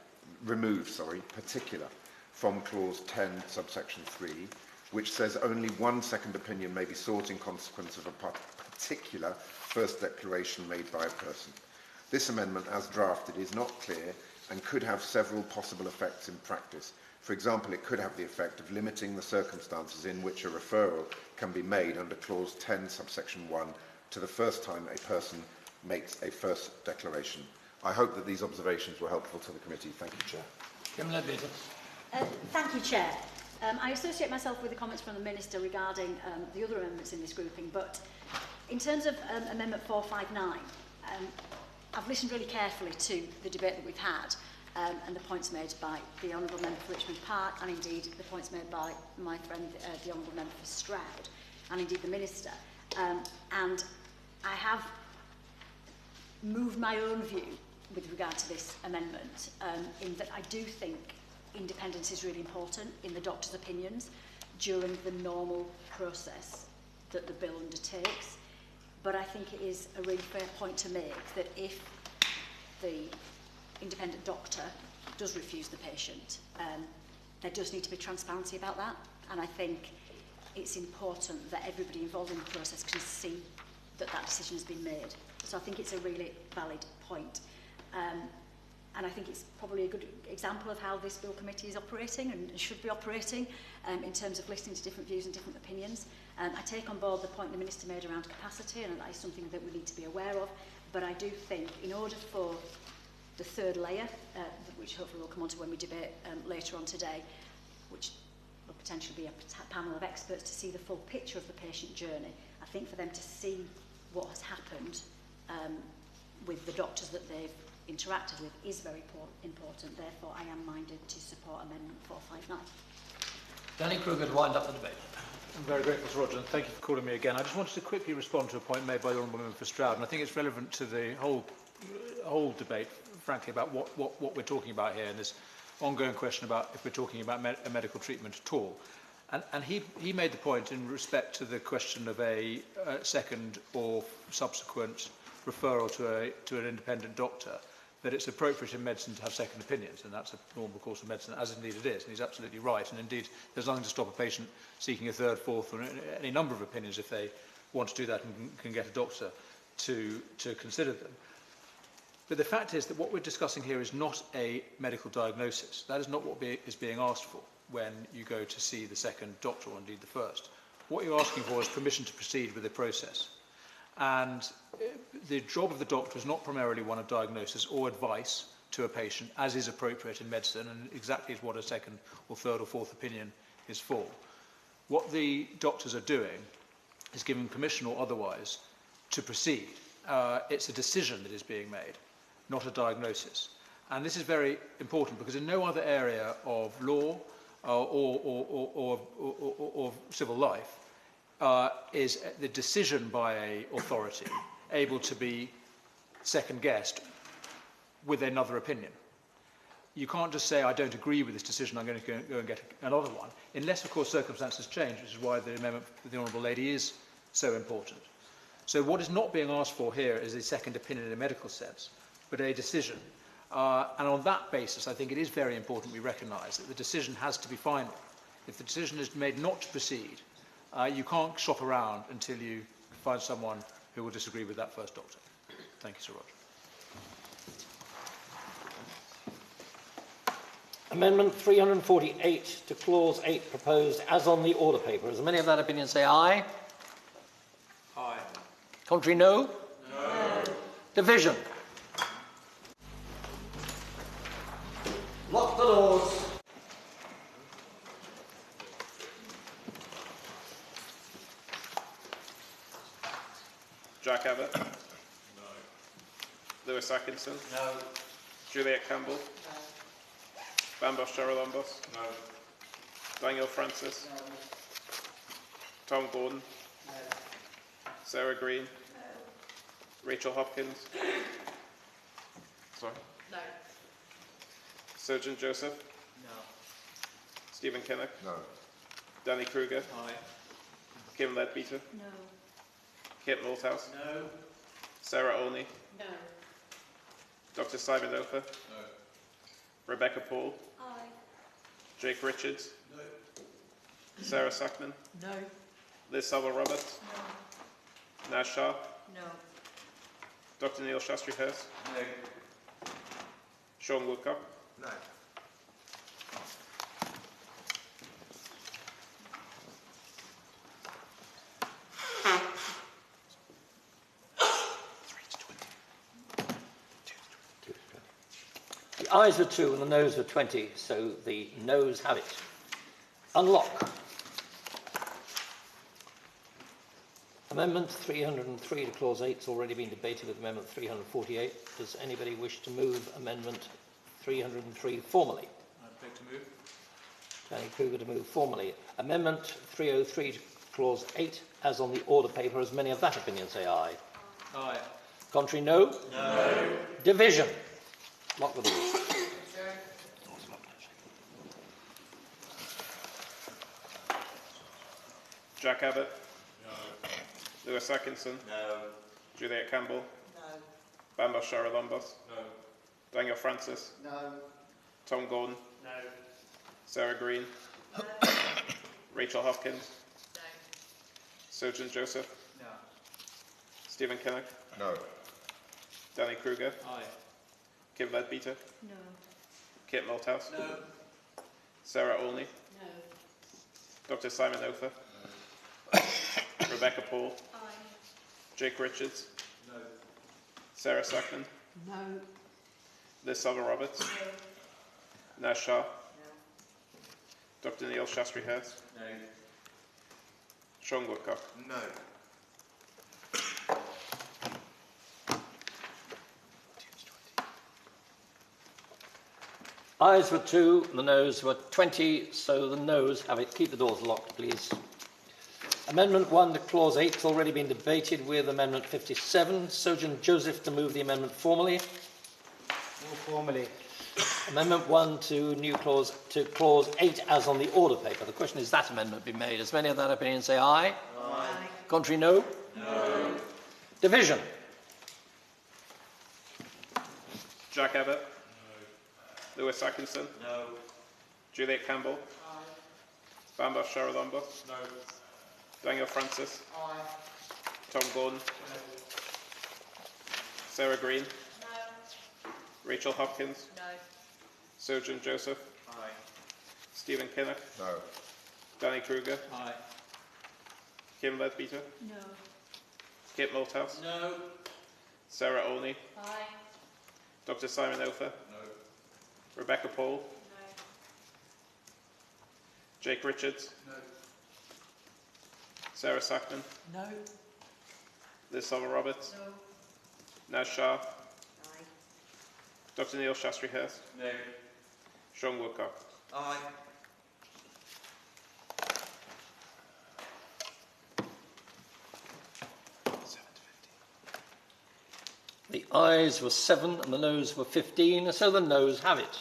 from clause 10 subsection 3, which says only one second opinion may be sought in consequence of a particular first declaration made by a person. This amendment, as drafted, is not clear and could have several possible effects in practice. For example, it could have the effect of limiting the circumstances in which a referral can be made under clause 10 subsection 1 to the first time a person makes a first declaration. I hope that these observations were helpful to the committee. Thank you, Chair. Thank you, Chair. I associate myself with the comments from the Minister regarding the other amendments in this grouping, but in terms of Amendment 459, I've listened really carefully to the debate that we've had and the points made by the Honourable Member for Richmond Park and indeed the points made by my friend, the Honourable Member for Stroud and indeed the Minister. And I have moved my own view with regard to this amendment in that I do think independence is really important in the doctor's opinions during the normal process that the bill undertakes. But I think it is a really fair point to make that if the independent doctor does refuse the patient, there does need to be transparency about that. And I think it's important that everybody involved in the process can see that that decision has been made. So I think it's a really valid point. And I think it's probably a good example of how this Bill Committee is operating and should be operating in terms of listening to different views and different opinions. I take on board the point the Minister made around capacity, and that is something that we need to be aware of. But I do think in order for the third layer, which hopefully we'll come on to when we debate later on today, which will potentially be a panel of experts to see the full picture of the patient journey, I think for them to see what has happened with the doctors that they've interacted with is very important. Therefore, I am minded to support Amendment 459. Danny Kruger to wind up the debate. I'm very grateful to Roger, and thank you for calling me again. I just wanted to quickly respond to a point made by the Honourable Member for Stroud, and I think it's relevant to the whole debate, frankly, about what we're talking about here, and this ongoing question about if we're talking about a medical treatment at all. And he made the point in respect to the question of a second or subsequent referral to an independent doctor, that it's appropriate in medicine to have second opinions, and that's a normal course of medicine, as indeed it is, and he's absolutely right. And indeed, there's nothing to stop a patient seeking a third, fourth, or any number of opinions if they want to do that and can get a doctor to consider them. But the fact is that what we're discussing here is not a medical diagnosis. That is not what is being asked for when you go to see the second doctor, or indeed the first. What you're asking for is permission to proceed with the process. And the job of the doctor is not primarily one of diagnosis or advice to a patient, as is appropriate in medicine, and exactly is what a second or third or fourth opinion is for. What the doctors are doing is giving permission or otherwise to proceed. It's a decision that is being made, not a diagnosis. And this is very important because in no other area of law or civil life is the decision by an authority able to be second-guessed with another opinion. You can't just say, I don't agree with this decision, I'm going to go and get another one, unless, of course, circumstances change, which is why the amendment for the Honourable Lady is so important. So what is not being asked for here is a second opinion in a medical sense, but a decision. And on that basis, I think it is very important we recognise that the decision has to be final. If the decision is made not to proceed, you can't shop around until you find someone who will disagree with that first doctor. Thank you, Sir Roger. Amendment 348 to Clause 8 proposed as on the order paper. As many of that opinion say aye? Aye. Contrary, no? No. Division. Lock the doors. Jack Abbott? No. Lewis Atkinson? No. Juliet Campbell? No. Bambos Charalombos? No. Daniel Francis? No. Tom Gordon? No. Sarah Green? No. Rachel Hopkins? Sorry? No. Surgeon Joseph? No. Stephen Kinnock? No. Danny Kruger? Aye. Kim Leadbeater? No. Kate Malthouse? No. Sarah Olney? No. Dr. Simon Ofer? No. Rebecca Paul? Aye. Jake Richards? No. Sarah Sackman? No. Liz Saville-Roberts? No. Naz Shah? No. Dr. Neil Shastri-Hurst? No. Sean Woodcock? No. The ayes were 2 and the noes were 20, so the noes have it. Unlock. Amendment 303 to Clause 8 has already been debated with Amendment 348. Does anybody wish to move Amendment 303 formally? I'd beg to move. Danny Kruger to move formally. Amendment 303 to Clause 8, as on the order paper. As many of that opinion say aye. Aye. Contrary, no? No. Division. Lock the doors. Jack Abbott? No. Lewis Atkinson? No. Juliet Campbell? No. Bambos Charalombos? No. Daniel Francis? No. Tom Gordon? No. Sarah Green? No. Rachel Hopkins? No. Surgeon Joseph? No. Stephen Kinnock? No. Danny Kruger? Aye. Kim Leadbeater? No. Kate Malthouse? No. Sarah Olney? No. Dr. Simon Ofer? Rebecca Paul? Aye. Jake Richards? No. Sarah Sackman? No. Liz Saville-Roberts? No. Naz Shah? No. Dr. Neil Shastri-Hurst? No. Sean Woodcock? No. Ayes were 2, the noes were 20, so the noes have it. Keep the doors locked, please. Amendment 1 to Clause 8 has already been debated with Amendment 57. Surgeon Joseph to move the amendment formally. Move formally. Amendment 1 to Clause 8 as on the order paper. The question is that amendment be made. As many of that opinion say aye? Aye. Contrary, no? No. Division. Jack Abbott? No. Lewis Atkinson? No. Juliet Campbell? Aye. Bamba Sharalombo? No. Daniel Francis? Aye. Tom Gordon? No. Sarah Green? No. Rachel Hopkins? No. Sojourn Joseph? Aye. Stephen Kinnock? No. Danny Kruger? Aye. Kim Leadbeater? No. Kit Malthouse? No. Sarah Olney? Aye. Dr. Simon Ofer? No. Rebecca Paul? No. Jake Richards? No. Sarah Sackman? No. Liz Solomon Roberts? No. Naz Shah? Aye. Dr. Neil Shastri-Hurst? No. Sean Woodcock? Aye. The ayes were 7 and the noes were 15, so the noes have it.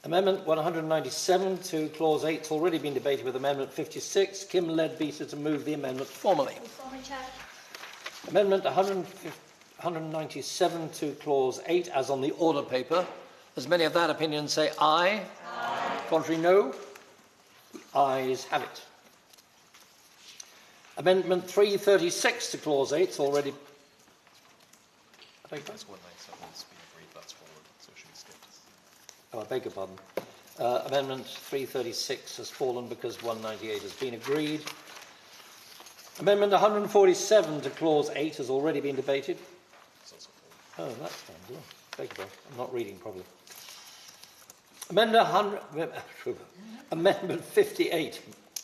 Amendment 197 to Clause 8 has already been debated with Amendment 56. Kim Leadbeater to move the amendment formally. Move formally, Chair. Amendment 197 to Clause 8 as on the order paper. As many of that opinion say aye. Aye. Contrary, no. The ayes have it. Amendment 336 to Clause 8 is already... That's 197 has been agreed, that's forward, so it should be skipped. Oh, I beg your pardon. Amendment 336 has fallen because 198 has been agreed. Amendment 147 to Clause 8 has already been debated. It's also forward. Oh, that's fine. Yeah. Beg your pardon. I'm not reading properly. Amendment 58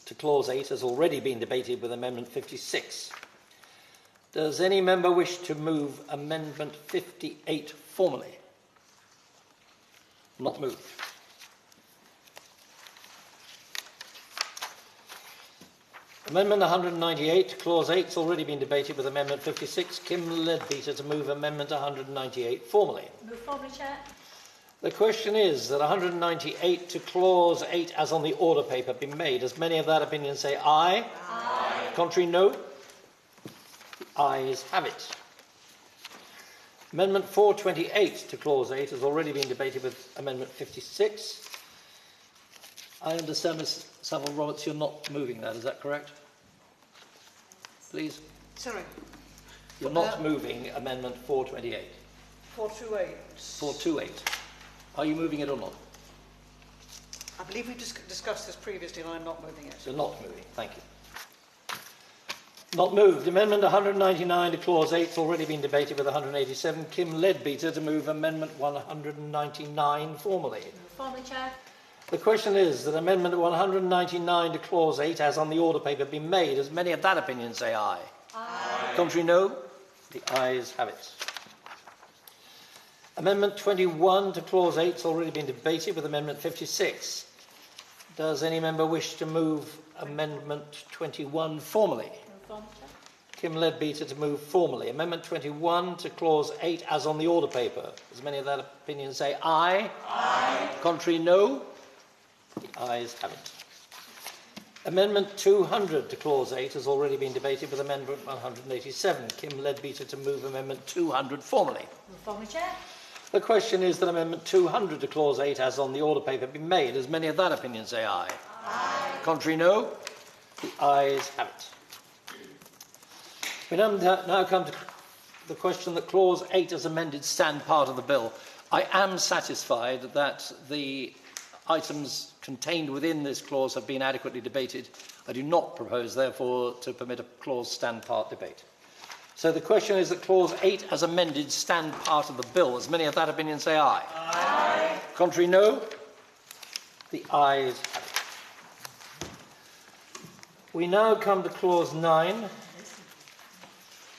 to Clause 8 has already been debated with Amendment 56. Does any member wish to move Amendment 58 formally? Not moved. Amendment 198, Clause 8 has already been debated with Amendment 56. Kim Leadbeater to move Amendment 198 formally. Move formally, Chair. The question is that 198 to Clause 8 as on the order paper be made. As many of that opinion say aye. Aye. Contrary, no. The ayes have it. Amendment 428 to Clause 8 has already been debated with Amendment 56. I understand, Ms Savile Roberts, you're not moving that, is that correct? Please. Sorry. You're not moving Amendment 428. 428. 428. Are you moving it or not? I believe we discussed this previously and I'm not moving it. You're not moving. Thank you. Not moved. Amendment 199 to Clause 8 has already been debated with 187. Kim Leadbeater to move Amendment 199 formally. Move formally, Chair. The question is that Amendment 199 to Clause 8 as on the order paper be made. As many of that opinion say aye. Aye. Contrary, no. The ayes have it. Amendment 21 to Clause 8 has already been debated with Amendment 56. Does any member wish to move Amendment 21 formally? Kim Leadbeater to move formally. Amendment 21 to Clause 8 as on the order paper. As many of that opinion say aye. Aye. Contrary, no. The ayes have it. Amendment 200 to Clause 8 has already been debated with Amendment 187. Kim Leadbeater to move Amendment 200 formally. Move formally, Chair. The question is that Amendment 200 to Clause 8 as on the order paper be made. As many of that opinion say aye. Aye. Contrary, no. The ayes have it. We now come to the question that Clause 8 as amended stand part of the bill. I am satisfied that the items contained within this clause have been adequately debated. I do not propose, therefore, to permit a clause stand part debate. So the question is that Clause 8 as amended stand part of the bill. As many of that opinion say aye. Aye. Contrary, no. The ayes have it. We now come to Clause 9.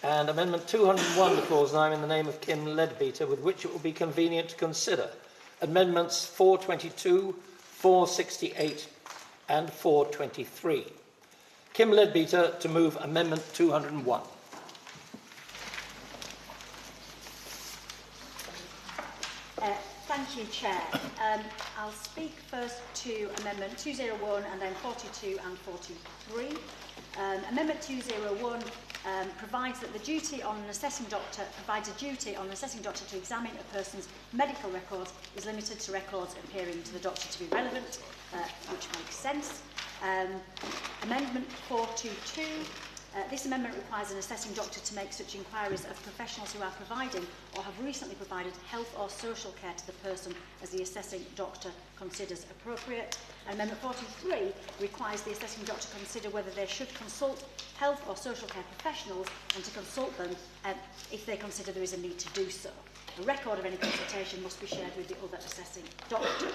And Amendment 201 to Clause 9 in the name of Kim Leadbeater, with which it will be convenient to consider Amendments 422, 468 and 423. Kim Leadbeater to move Amendment 201. Thank you, Chair. I'll speak first to Amendment 201 and then 42 and 43. Amendment 201 provides that the duty on an assessing doctor provides a duty on an assessing doctor to examine a person's medical records is limited to records appearing to the doctor to be relevant, which makes sense. Amendment 422. This amendment requires an assessing doctor to make such inquiries of professionals who are providing or have recently provided health or social care to the person as the assessing doctor considers appropriate. Amendment 43 requires the assessing doctor to consider whether they should consult health or social care professionals and to consult them if they consider there is a need to do so. A record of any consultation must be shared with the other assessing doctor.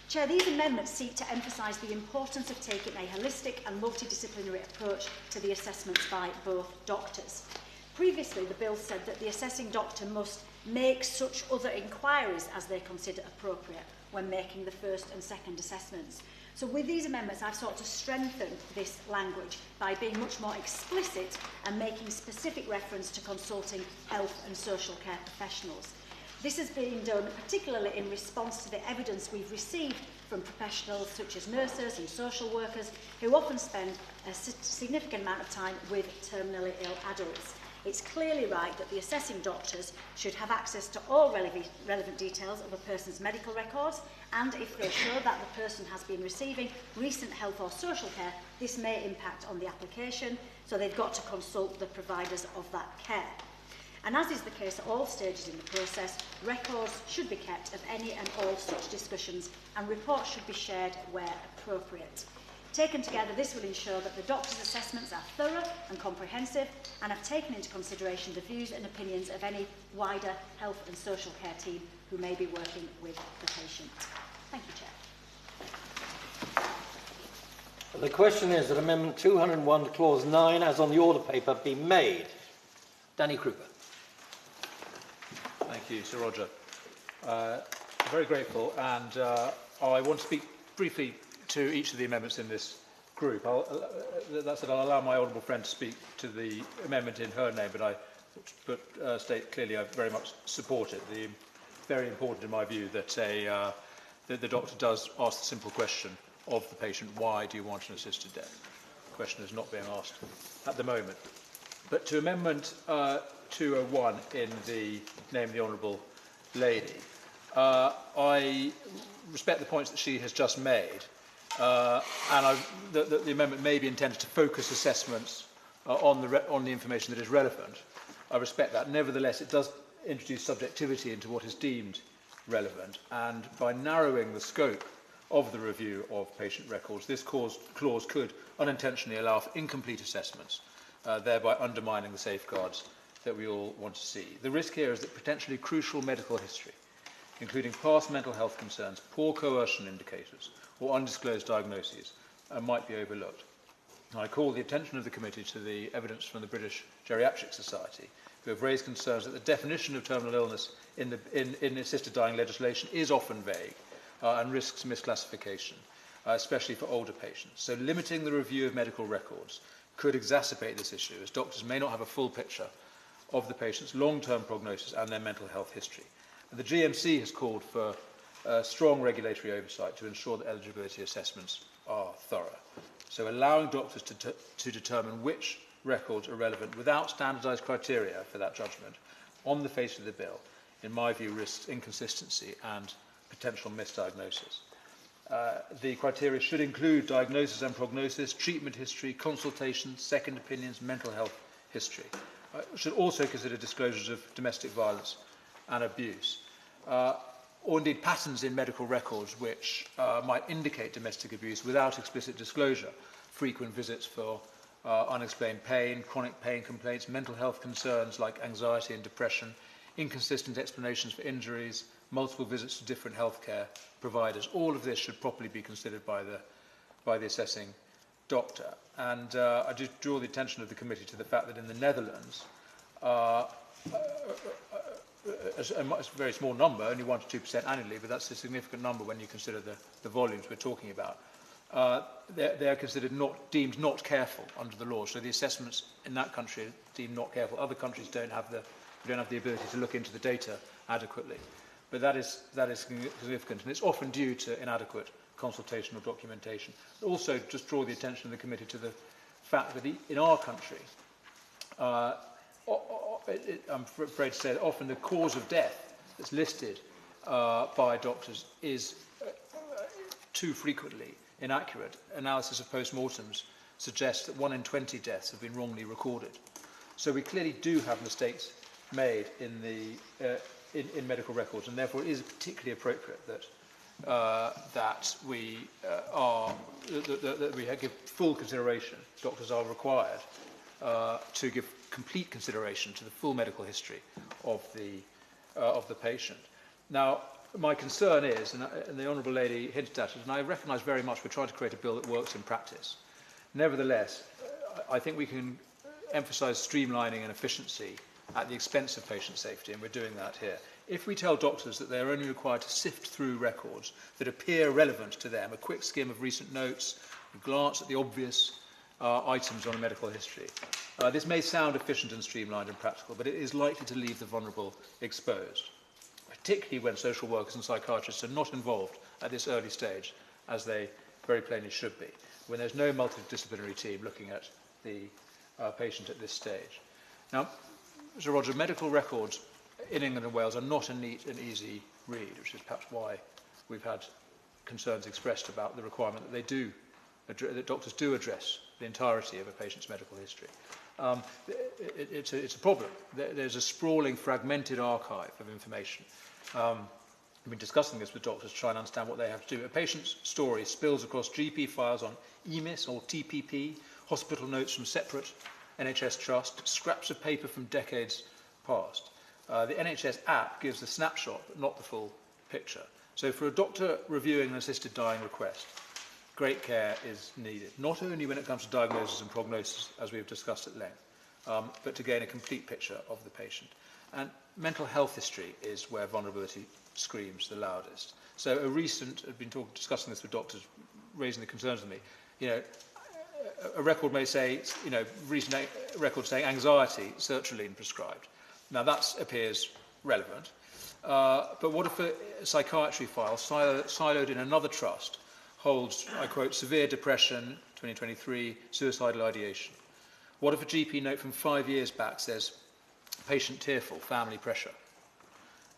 Chair, these amendments seek to emphasise the importance of taking a holistic and multidisciplinary approach to the assessments by both doctors. Previously, the bill said that the assessing doctor must make such other inquiries as they consider appropriate when making the first and second assessments. So with these amendments, I've sought to strengthen this language by being much more explicit and making specific reference to consulting health and social care professionals. This has been done particularly in response to the evidence we've received from professionals such as nurses and social workers who often spend a significant amount of time with terminally ill adults. It's clearly right that the assessing doctors should have access to all relevant details of a person's medical records, and if they're sure that the person has been receiving recent health or social care, this may impact on the application, so they've got to consult the providers of that care. And as is the case at all stages in the process, records should be kept of any and all such discussions, and reports should be shared where appropriate. Taken together, this will ensure that the doctor's assessments are thorough and comprehensive and have taken into consideration the views and opinions of any wider health and social care team who may be working with the patient. Thank you, Chair. The question is that Amendment 201 to Clause 9, as on the order paper, be made. Danny Kruger. Thank you, Sir Roger. Very grateful, and I want to speak briefly to each of the amendments in this group. That said, I'll allow my honourable friend to speak to the amendment in her name, but state clearly I very much support it. It's very important, in my view, that the doctor does ask the simple question of the patient, why do you want an assisted death? The question is not being asked at the moment. But to Amendment 201 in the name of the Honourable Lady, I respect the points that she has just made, and the amendment may be intended to focus assessments on the information that is relevant. I respect that. Nevertheless, it does introduce subjectivity into what is deemed relevant, and by narrowing the scope of the review of patient records, this clause could unintentionally allow for incomplete assessments, thereby undermining the safeguards that we all want to see. The risk here is that potentially crucial medical history, including past mental health concerns, poor coercion indicators, or undisclosed diagnoses, might be overlooked. I call the attention of the committee to the evidence from the British Geriatric Society, who have raised concerns that the definition of terminal illness in assisted dying legislation is often vague and risks misclassification, especially for older patients. So limiting the review of medical records could exacerbate this issue, as doctors may not have a full picture of the patient's long-term prognosis and their mental health history. The GMC has called for strong regulatory oversight to ensure that eligibility assessments are thorough. So allowing doctors to determine which records are relevant without standardised criteria for that judgment on the face of the bill, in my view, risks inconsistency and potential misdiagnosis. The criteria should include diagnosis and prognosis, treatment history, consultations, second opinions, mental health history. Should also consider disclosures of domestic violence and abuse, or indeed patterns in medical records which might indicate domestic abuse without explicit disclosure, frequent visits for unexplained pain, chronic pain complaints, mental health concerns like anxiety and depression, inconsistent explanations for injuries, multiple visits to different healthcare providers. All of this should properly be considered by the assessing doctor. And I just draw the attention of the committee to the fact that in the Netherlands, it's a very small number, only 1 to 2% annually, but that's a significant number when you consider the volumes we're talking about. They're considered deemed not careful under the law. So the assessments in that country are deemed not careful. Other countries don't have the ability to look into the data adequately. But that is significant, and it's often due to inadequate consultation or documentation. Also, just draw the attention of the committee to the fact that in our country, I'm afraid to say that often the cause of death that's listed by doctors is too frequently inaccurate. Analysis of post-mortems suggests that 1 in 20 deaths have been wrongly recorded. So we clearly do have mistakes made in in medical records, and therefore it is particularly appropriate that that we give full consideration. Doctors are required to give complete consideration to the full medical history of the patient. Now, my concern is, and the Honourable Lady hinted at it, and I recognise very much we're trying to create a bill that works in practice. Nevertheless, I think we can emphasise streamlining and efficiency at the expense of patient safety, and we're doing that here. If we tell doctors that they're only required to sift through records that appear relevant to them, a quick skim of recent notes, a glance at the obvious items on a medical history, this may sound efficient and streamlined and practical, but it is likely to leave the vulnerable exposed, particularly when social workers and psychiatrists are not involved at this early stage, as they very plainly should be, when there's no multidisciplinary team looking at the patient at this stage. Now, Sir Roger, medical records in England and Wales are not a neat and easy read, which is perhaps why we've had concerns expressed about the requirement that that doctors do address the entirety of a patient's medical history. It's a problem. There's a sprawling, fragmented archive of information. We've been discussing this with doctors to try and understand what they have to do. A patient's story spills across GP files on EMIS or TPP, hospital notes from separate NHS trust, scraps of paper from decades past. The NHS app gives a snapshot, but not the full picture. So for a doctor reviewing an assisted dying request, great care is needed, not only when it comes to diagnosis and prognosis, as we've discussed at length, but to gain a complete picture of the patient. And mental health history is where vulnerability screams the loudest. So I've been discussing this with doctors, raising the concerns with me. A record may say, recent record saying anxiety, sertraline prescribed. Now that appears relevant, but what if a psychiatry file siloed in another trust holds, I quote, severe depression, 2023, suicidal ideation? What if a GP note from 5 years back says, patient tearful, family pressure?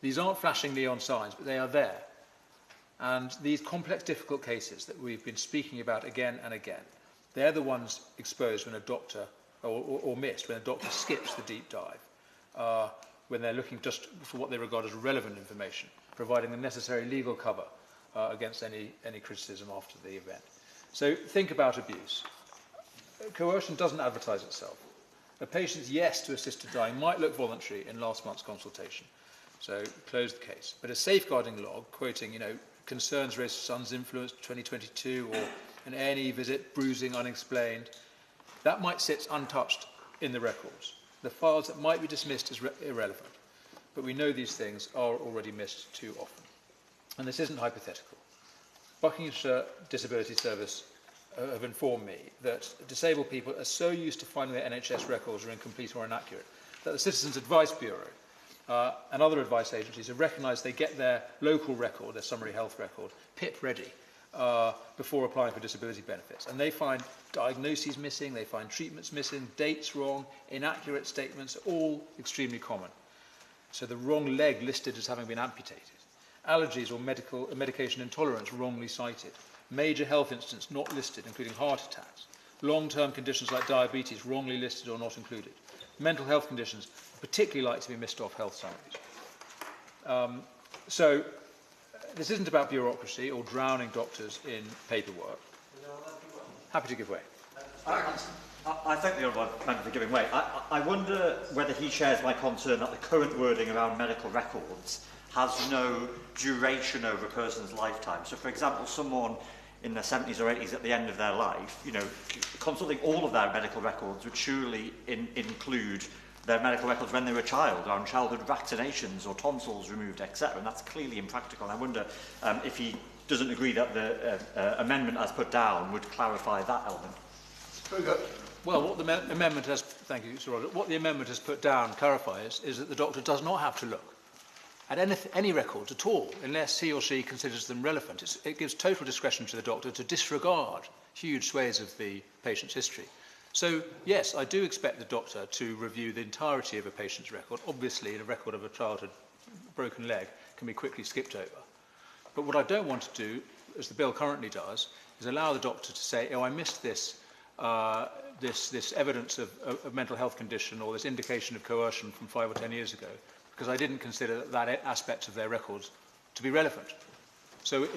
These aren't flashing neon signs, but they are there. And these complex, difficult cases that we've been speaking about again and again, they're the ones exposed when a doctor, or missed, when a doctor skips the deep dive, when they're looking just for what they regard as relevant information, providing the necessary legal cover against any criticism after the event. So think about abuse. Coercion doesn't advertise itself. A patient's yes to assisted dying might look voluntary in last month's consultation, so close the case. But a safeguarding log quoting, concerns raised for son's influence 2022, or an A&E visit, bruising unexplained, that might sit untouched in the records. The files that might be dismissed as irrelevant. But we know these things are already missed too often. And this isn't hypothetical. Buckinghamshire Disability Service have informed me that disabled people are so used to finding their NHS records are incomplete or inaccurate that the Citizens Advice Bureau and other advice agencies have recognised they get their local record, their summary health record, PIP ready before applying for disability benefits. And they find diagnoses missing, they find treatments missing, dates wrong, inaccurate statements, all extremely common. So the wrong leg listed as having been amputated. Allergies or medication intolerance wrongly cited. Major health incidents not listed, including heart attacks. Long-term conditions like diabetes wrongly listed or not included. Mental health conditions particularly like to be missed off health summaries. So this isn't about bureaucracy or drowning doctors in paperwork. Happy to give way. I thank the Honourable Member for giving way. I wonder whether he shares my concern that the current wording around medical records has no duration over a person's lifetime. So, for example, someone in their 70s or 80s at the end of their life, consulting all of their medical records would surely include their medical records when they were a child, or on childhood vaccinations or tonsils removed, etc. And that's clearly impractical. And I wonder if he doesn't agree that the amendment as put down would clarify that element. Very good. Well, what the amendment has, thank you, Sir Roger, what the amendment has put down clarifies is that the doctor does not have to look at any records at all unless he or she considers them relevant. It gives total discretion to the doctor to disregard huge swathes of the patient's history. So, yes, I do expect the doctor to review the entirety of a patient's record. Obviously, a record of a child with a broken leg can be quickly skipped over. But what I don't want to do, as the bill currently does, is allow the doctor to say, oh, I missed this, this evidence of mental health condition or this indication of coercion from 5 or 10 years ago, because I didn't consider that aspect of their records to be relevant. So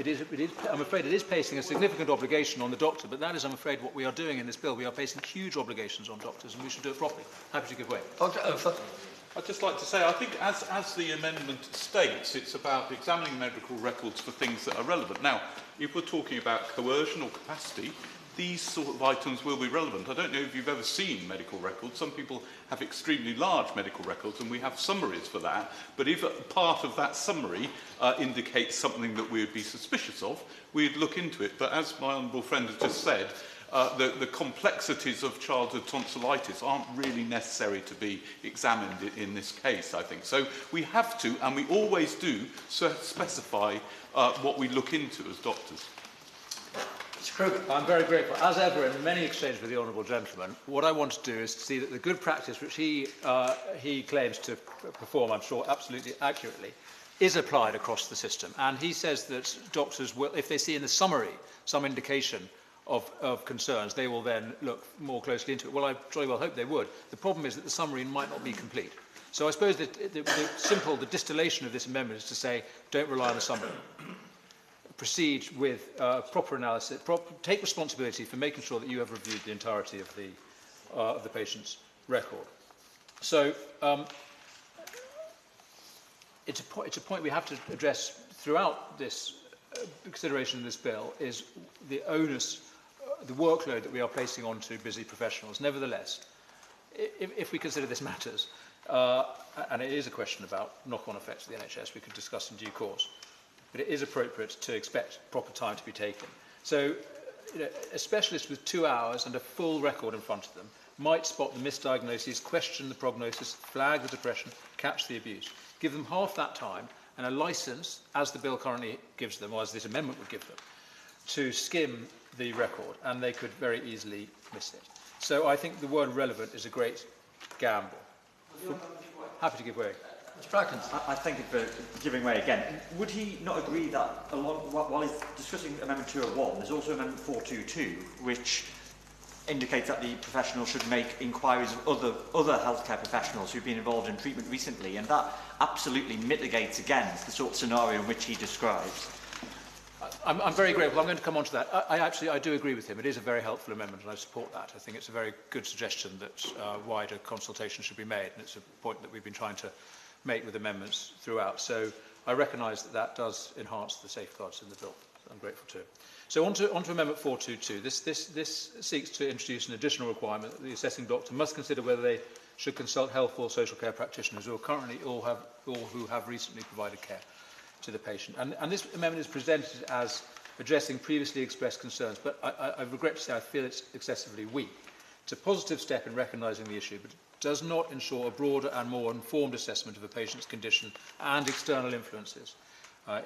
I'm afraid it is placing a significant obligation on the doctor, but that is, I'm afraid, what we are doing in this bill. We are placing huge obligations on doctors, and we should do it properly. Happy to give way. I'd just like to say, I think as the amendment states, it's about examining medical records for things that are relevant. Now, if we're talking about coercion or capacity, these sort of items will be relevant. I don't know if you've ever seen medical records. Some people have extremely large medical records, and we have summaries for that. But if a part of that summary indicates something that we would be suspicious of, we'd look into it. But as my honourable friend has just said, the complexities of childhood tonsillitis aren't really necessary to be examined in this case, I think. So we have to, and we always do, specify what we look into as doctors. I'm very grateful. As ever, in many exchanges with the honourable gentleman, what I want to do is to see that the good practice which he claims to perform, I'm sure, absolutely accurately, is applied across the system. And he says that doctors will, if they see in the summary some indication of concerns, they will then look more closely into it. Well, I jolly well hope they would. The problem is that the summary might not be complete. So I suppose that the distillation of this amendment is to say, don't rely on the summary. Proceed with proper analysis, take responsibility for making sure that you have reviewed the entirety of the patient's record. So it's a point we have to address throughout this consideration of this bill, is the onus, the workload that we are placing onto busy professionals. Nevertheless, if we consider this matters, and it is a question about knock-on effects of the NHS, we could discuss in due course. But it is appropriate to expect proper time to be taken. So a specialist with 2 hours and a full record in front of them might spot the misdiagnoses, question the prognosis, flag the depression, catch the abuse. Give them half that time and a licence, as the bill currently gives them, or as this amendment would give them, to skim the record, and they could very easily miss it. So I think the word relevant is a great gamble. Happy to give way. I thank you for giving way again. Would he not agree that while he's discussing Amendment 201, there's also Amendment 422, which indicates that the professional should make inquiries of other healthcare professionals who've been involved in treatment recently, and that absolutely mitigates against the sort of scenario in which he describes. I'm very grateful. I'm going to come on to that. I do agree with him. It is a very helpful amendment, and I support that. I think it's a very good suggestion that wider consultation should be made, and it's a point that we've been trying to make with amendments throughout. So I recognise that that does enhance the safeguards in the bill. So I'm grateful too. So on to Amendment 422. This seeks to introduce an additional requirement that the assessing doctor must consider whether they should consult health or social care practitioners who are currently or who have recently provided care to the patient. And this amendment is presented as addressing previously expressed concerns, but I regret to say I feel it's excessively weak. It's a positive step in recognising the issue, but does not ensure a broader and more informed assessment of a patient's condition and external influences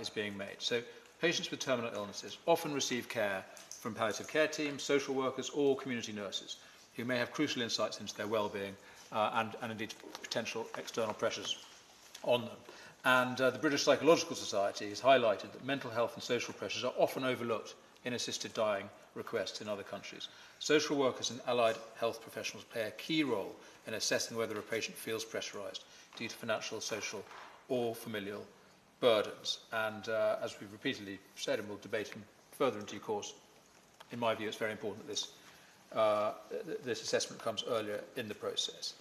is being made. So patients with terminal illnesses often receive care from palliative care teams, social workers or community nurses who may have crucial insights into their well-being and indeed potential external pressures on them. And the British Psychological Society has highlighted that mental health and social pressures are often overlooked in assisted dying requests in other countries. Social workers and allied health professionals play a key role in assessing whether a patient feels pressurised due to financial, social or familial burdens. And as we've repeatedly said, and we'll debate further in due course, in my view it's very important that this assessment comes earlier in the process.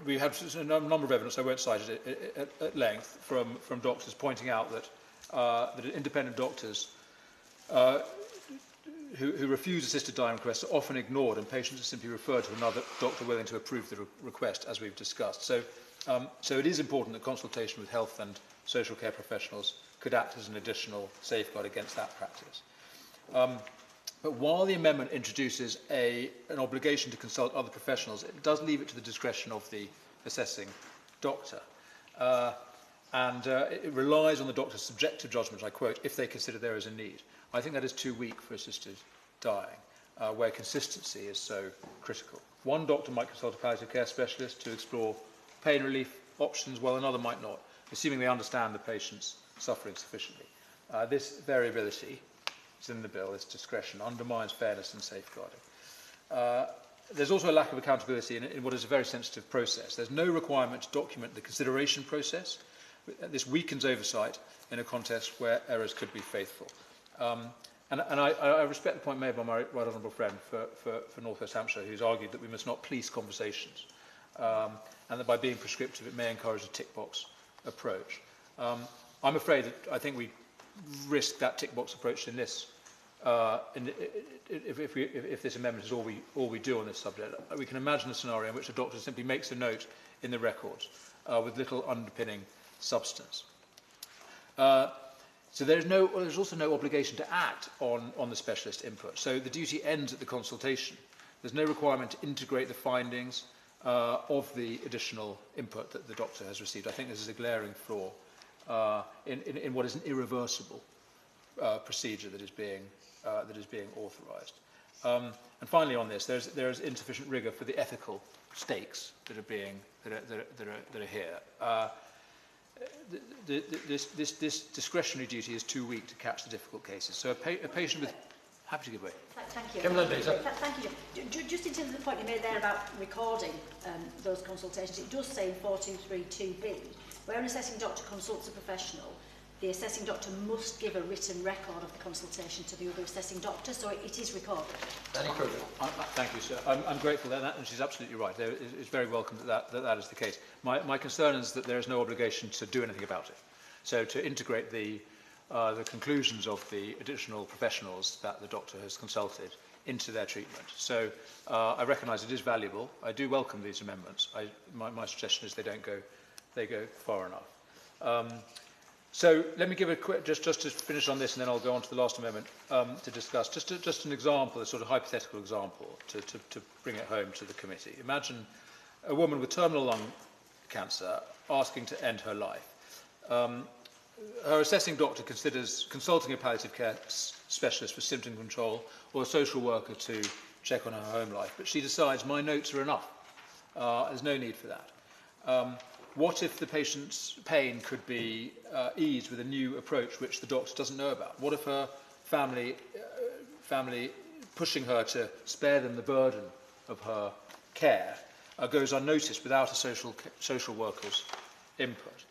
We have a number of evidence, I won't cite it at length, from doctors pointing out that independent doctors who refuse assisted dying requests are often ignored, and patients are simply referred to another doctor willing to approve the request, as we've discussed. So it is important that consultation with health and social care professionals could act as an additional safeguard against that practice. But while the amendment introduces an obligation to consult other professionals, it does leave it to the discretion of the assessing doctor. and it relies on the doctor's subjective judgment, I quote, if they consider there is a need. I think that is too weak for assisted dying, where consistency is so critical. One doctor might consult a palliative care specialist to explore pain relief options, while another might not, assuming they understand the patient's suffering sufficiently. This variability is in the bill, this discretion, undermines fairness and safeguarding. There's also a lack of accountability in what is a very sensitive process. There's no requirement to document the consideration process. This weakens oversight in a context where errors could be faithful. And I respect the point made by my right honourable friend for North West Hampshire, who's argued that we must not police conversations, and that by being prescriptive it may encourage a tick box approach. I'm afraid that I think we risk that tick box approach in this. If this amendment is all we do on this subject, we can imagine a scenario in which a doctor simply makes a note in the records with little underpinning substance. So there's also no obligation to act on the specialist input. So the duty ends at the consultation. There's no requirement to integrate the findings of the additional input that the doctor has received. I think this is a glaring flaw in what is an irreversible procedure that is being authorised. And finally, on this, there is insufficient rigour for the ethical stakes that are here. This discretionary duty is too weak to catch the difficult cases. So a patient with... Happy to give way. Thank you. Thank you. Just in terms of the point you made there about recording those consultations, it does say in 423(2)(b), where an assessing doctor consults a professional, the assessing doctor must give a written record of the consultation to the other assessing doctor, so it is recorded. Thank you, sir. I'm grateful for that, and she's absolutely right. It's very welcome that is the case. My concern is that there is no obligation to do anything about it. So to integrate the conclusions of the additional professionals that the doctor has consulted into their treatment. So I recognise it is valuable. I do welcome these amendments. My suggestion is they go far enough. So let me give a quick, just to finish on this, and then I'll go on to the last amendment to discuss. Just an example, a sort of hypothetical example to bring it home to the committee. Imagine a woman with terminal lung cancer asking to end her life. Her assessing doctor considers consulting a palliative care specialist for symptom control or a social worker to check on her home life, but she decides my notes are enough. There's no need for that. What if the patient's pain could be eased with a new approach which the doctor doesn't know about? What if her family pushing her to spare them the burden of her care goes unnoticed without a social worker's input?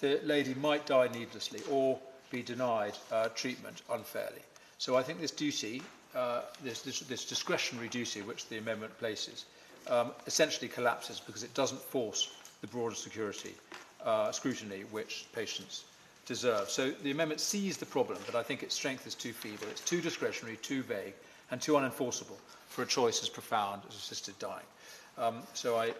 The lady might die needlessly or be denied treatment unfairly. So I think this duty, this discretionary duty which the amendment places, essentially collapses because it doesn't force the broader scrutiny which patients deserve. So the amendment sees the problem, but I think its strength is too feeble. It's too discretionary, too vague, and too unenforceable for a choice as profound as assisted dying. So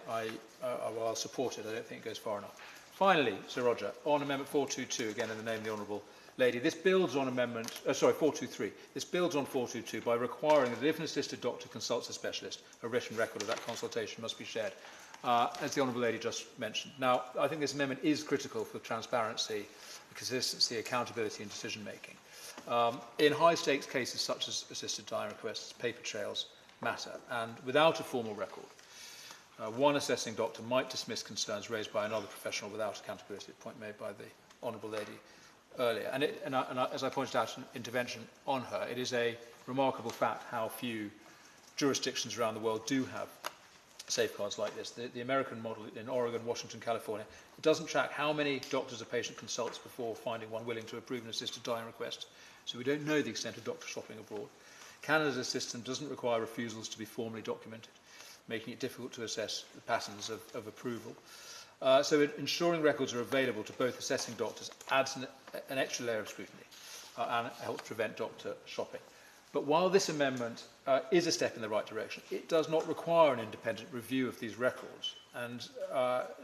I'll support it. I don't think it goes far enough. Finally, Sir Roger, on Amendment 422, again in the name of the Honourable Lady, this builds on 423. This builds on 422 by requiring that if an assisted doctor consults a specialist, a written record of that consultation must be shared, as the Honourable Lady just mentioned. Now, I think this amendment is critical for transparency, consistency, accountability and decision-making. In high-stakes cases such as assisted dying requests, paper trails matter, and without a formal record, one assessing doctor might dismiss concerns raised by another professional without accountability, a point made by the Honourable Lady earlier. And as I pointed out in intervention on her, it is a remarkable fact how few jurisdictions around the world do have safeguards like this. The American model in Oregon, Washington, California, it doesn't track how many doctors a patient consults before finding one willing to approve an assisted dying request. So we don't know the extent of doctor shopping abroad. Canada's system doesn't require refusals to be formally documented, making it difficult to assess the patterns of approval. So ensuring records are available to both assessing doctors adds an extra layer of scrutiny and helps prevent doctor shopping. But while this amendment is a step in the right direction, it does not require an independent review of these records. And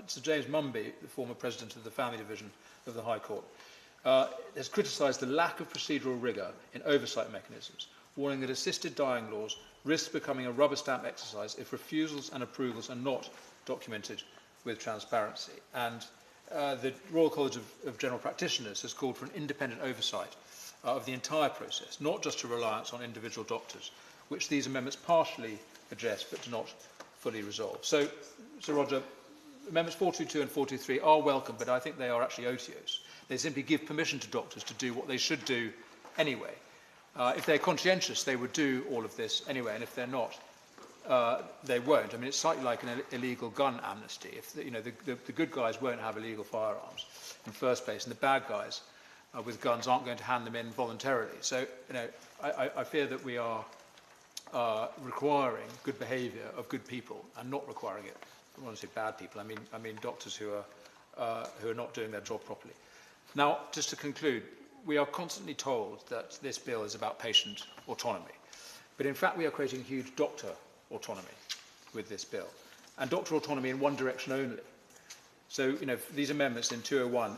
Sir James Mumby, the former president of the Family Division of the High Court, has criticised the lack of procedural rigour in oversight mechanisms, warning that assisted dying laws risk becoming a rubber stamp exercise if refusals and approvals are not documented with transparency. And the Royal College of General Practitioners has called for an independent oversight of the entire process, not just a reliance on individual doctors, which these amendments partially address but do not fully resolve. So, Sir Roger, amendments 422 and 423 are welcome, but I think they are actually otiose. They simply give permission to doctors to do what they should do anyway. If they're conscientious, they would do all of this anyway, and if they're not, they won't. I mean, it's slightly like an illegal gun amnesty. If the good guys won't have illegal firearms in the first place, and the bad guys with guns aren't going to hand them in voluntarily. So, I fear that we are requiring good behaviour of good people and not requiring it. I don't want to say bad people. I mean doctors who are not doing their job properly. Now, just to conclude, we are constantly told that this bill is about patient autonomy, but in fact we are creating huge doctor autonomy with this bill, and doctor autonomy in one direction only. So, these amendments in 201,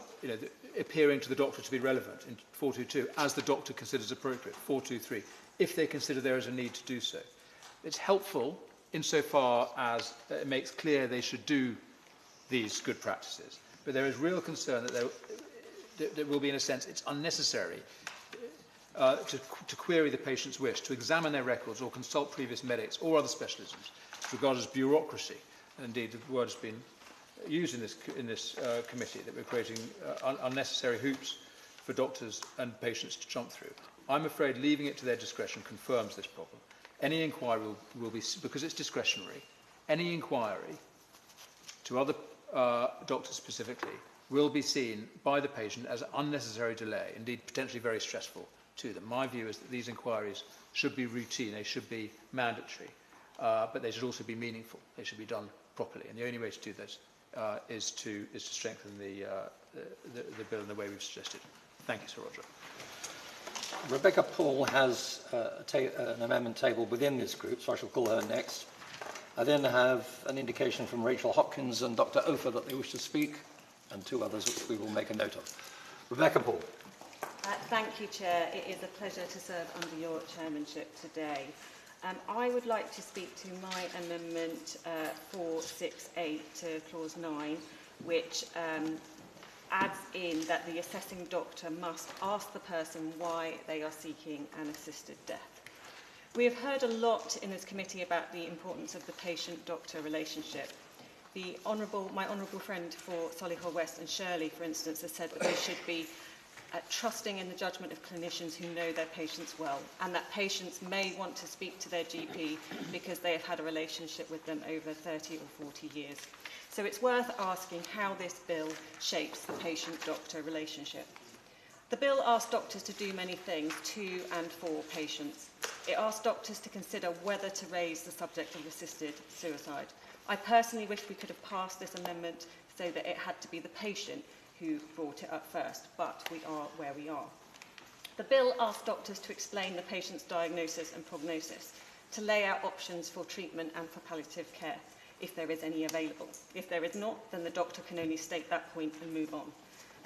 appearing to the doctor to be relevant, in 422, as the doctor considers appropriate, 423, if they consider there is a need to do so. It's helpful insofar as it makes clear they should do these good practices, but there is real concern that there will be, in a sense, it's unnecessary to query the patient's wish, to examine their records or consult previous medics or other specialisms. It's regarded as bureaucracy. And indeed, the word has been used in this committee, that we're creating unnecessary hoops for doctors and patients to jump through. I'm afraid leaving it to their discretion confirms this problem. Any inquiry will be, because it's discretionary, any inquiry to other doctors specifically will be seen by the patient as an unnecessary delay, indeed potentially very stressful to them. My view is that these inquiries should be routine, they should be mandatory, but they should also be meaningful. They should be done properly, and the only way to do this is to strengthen the bill in the way we've suggested. Thank you, Sir Roger. Rebecca Paul has an amendment tabled within this group, so I shall call her next. I then have an indication from Rachel Hopkins and Dr. Ofer that they wish to speak, and two others which we will make a note of. Rebecca Paul. Thank you, Chair. It is a pleasure to serve under your chairmanship today. I would like to speak to my amendment 468 to clause 9, which adds in that the assessing doctor must ask the person why they are seeking an assisted death. We have heard a lot in this committee about the importance of the patient-doctor relationship. My honourable friend for Solihull West and Shirley, for instance, has said that they should be trusting in the judgment of clinicians who know their patients well, and that patients may want to speak to their GP because they have had a relationship with them over 30 or 40 years. So it's worth asking how this bill shapes the patient-doctor relationship. The bill asks doctors to do many things to and for patients. It asks doctors to consider whether to raise the subject of assisted suicide. I personally wish we could have passed this amendment so that it had to be the patient who brought it up first, but we are where we are. The bill asks doctors to explain the patient's diagnosis and prognosis, to lay out options for treatment and for palliative care, if there is any available. If there is not, then the doctor can only state that point and move on.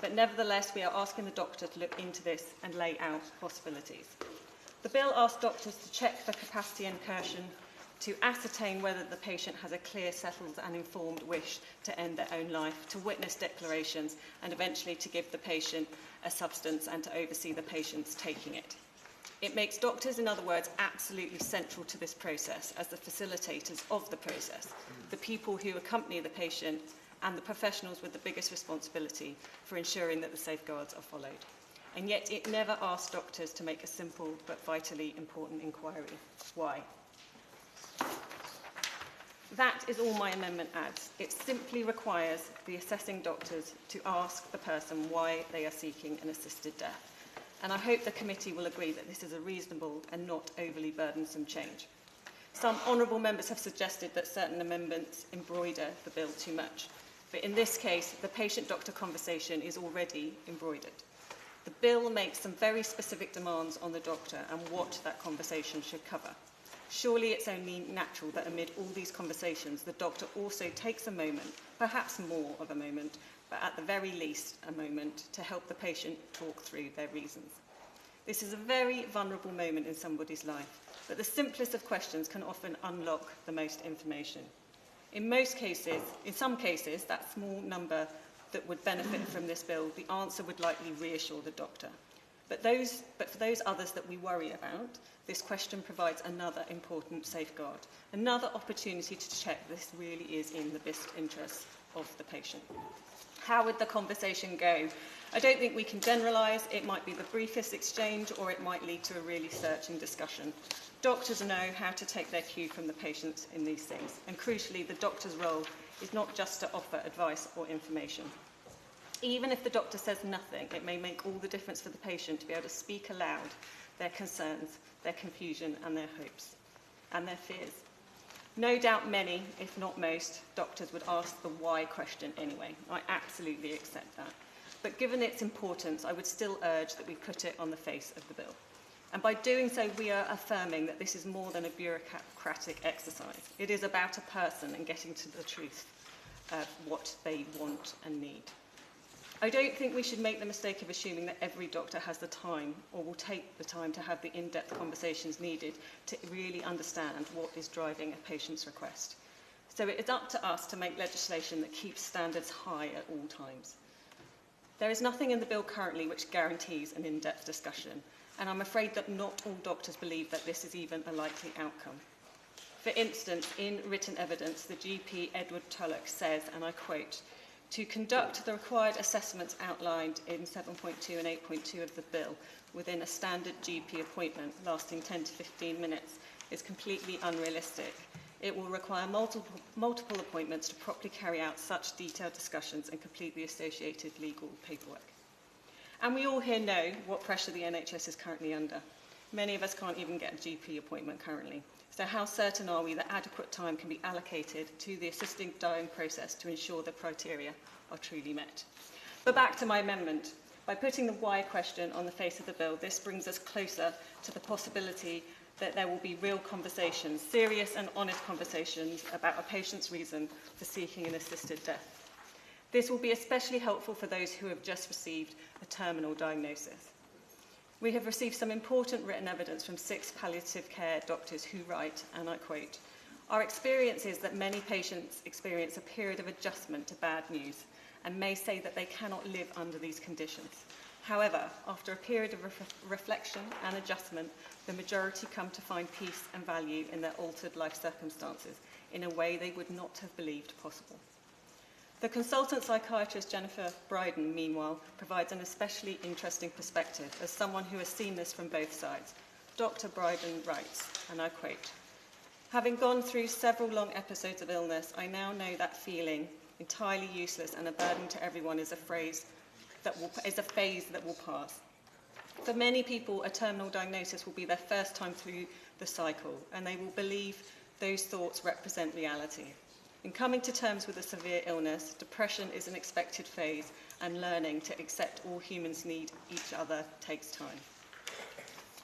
But nevertheless, we are asking the doctor to look into this and lay out possibilities. The bill asks doctors to check for capacity incursion, to ascertain whether the patient has a clear, settled and informed wish to end their own life, to witness declarations, and eventually to give the patient a substance and to oversee the patient's taking it. It makes doctors, in other words, absolutely central to this process as the facilitators of the process, the people who accompany the patient and the professionals with the biggest responsibility for ensuring that the safeguards are followed. And yet it never asks doctors to make a simple but vitally important inquiry. Why? That is all my amendment adds. It simply requires the assessing doctors to ask the person why they are seeking an assisted death. And I hope the committee will agree that this is a reasonable and not overly burdensome change. Some honourable members have suggested that certain amendments embroider the bill too much. But in this case, the patient-doctor conversation is already embroidered. The bill makes some very specific demands on the doctor and what that conversation should cover. Surely it's only natural that amid all these conversations, the doctor also takes a moment, perhaps more of a moment, but at the very least a moment, to help the patient talk through their reasons. This is a very vulnerable moment in somebody's life, but the simplest of questions can often unlock the most information. In some cases, that small number that would benefit from this bill, the answer would likely reassure the doctor. But for those others that we worry about, this question provides another important safeguard, another opportunity to check this really is in the best interests of the patient. How would the conversation go? I don't think we can generalise. It might be the briefest exchange, or it might lead to a really searching discussion. Doctors know how to take their cue from the patient in these things, and crucially, the doctor's role is not just to offer advice or information. Even if the doctor says nothing, it may make all the difference for the patient to be able to speak aloud their concerns, their confusion, and their hopes, and their fears. No doubt many, if not most, doctors would ask the why question anyway. I absolutely accept that. But given its importance, I would still urge that we put it on the face of the bill. And by doing so, we are affirming that this is more than a bureaucratic exercise. It is about a person and getting to the truth of what they want and need. I don't think we should make the mistake of assuming that every doctor has the time or will take the time to have the in-depth conversations needed to really understand what is driving a patient's request. So it is up to us to make legislation that keeps standards high at all times. There is nothing in the bill currently which guarantees an in-depth discussion, and I'm afraid that not all doctors believe that this is even a likely outcome. For instance, in written evidence, the GP Edward Tulloch says, and I quote, "To conduct the required assessments outlined in 7.2 and 8.2 of the bill within a standard GP appointment lasting 10 to 15 minutes is completely unrealistic. It will require multiple appointments to properly carry out such detailed discussions and complete the associated legal paperwork." And we all here know what pressure the NHS is currently under. Many of us can't even get a GP appointment currently. So how certain are we that adequate time can be allocated to the assisting dying process to ensure the criteria are truly met? But back to my amendment. By putting the why question on the face of the bill, this brings us closer to the possibility that there will be real conversations, serious and honest conversations about a patient's reason for seeking an assisted death. This will be especially helpful for those who have just received a terminal diagnosis. We have received some important written evidence from 6 palliative care doctors who write, and I quote, "Our experience is that many patients experience a period of adjustment to bad news and may say that they cannot live under these conditions. However, after a period of reflection and adjustment, the majority come to find peace and value in their altered life circumstances in a way they would not have believed possible." The consultant psychiatrist Jennifer Bryden, meanwhile, provides an especially interesting perspective as someone who has seen this from both sides. Dr. Bryden writes, and I quote, "Having gone through several long episodes of illness, I now know that feeling, entirely useless and a burden to everyone, is a phase that will pass. For many people, a terminal diagnosis will be their first time through the cycle, and they will believe those thoughts represent reality. In coming to terms with a severe illness, depression is an expected phase, and learning to accept all humans need each other takes time."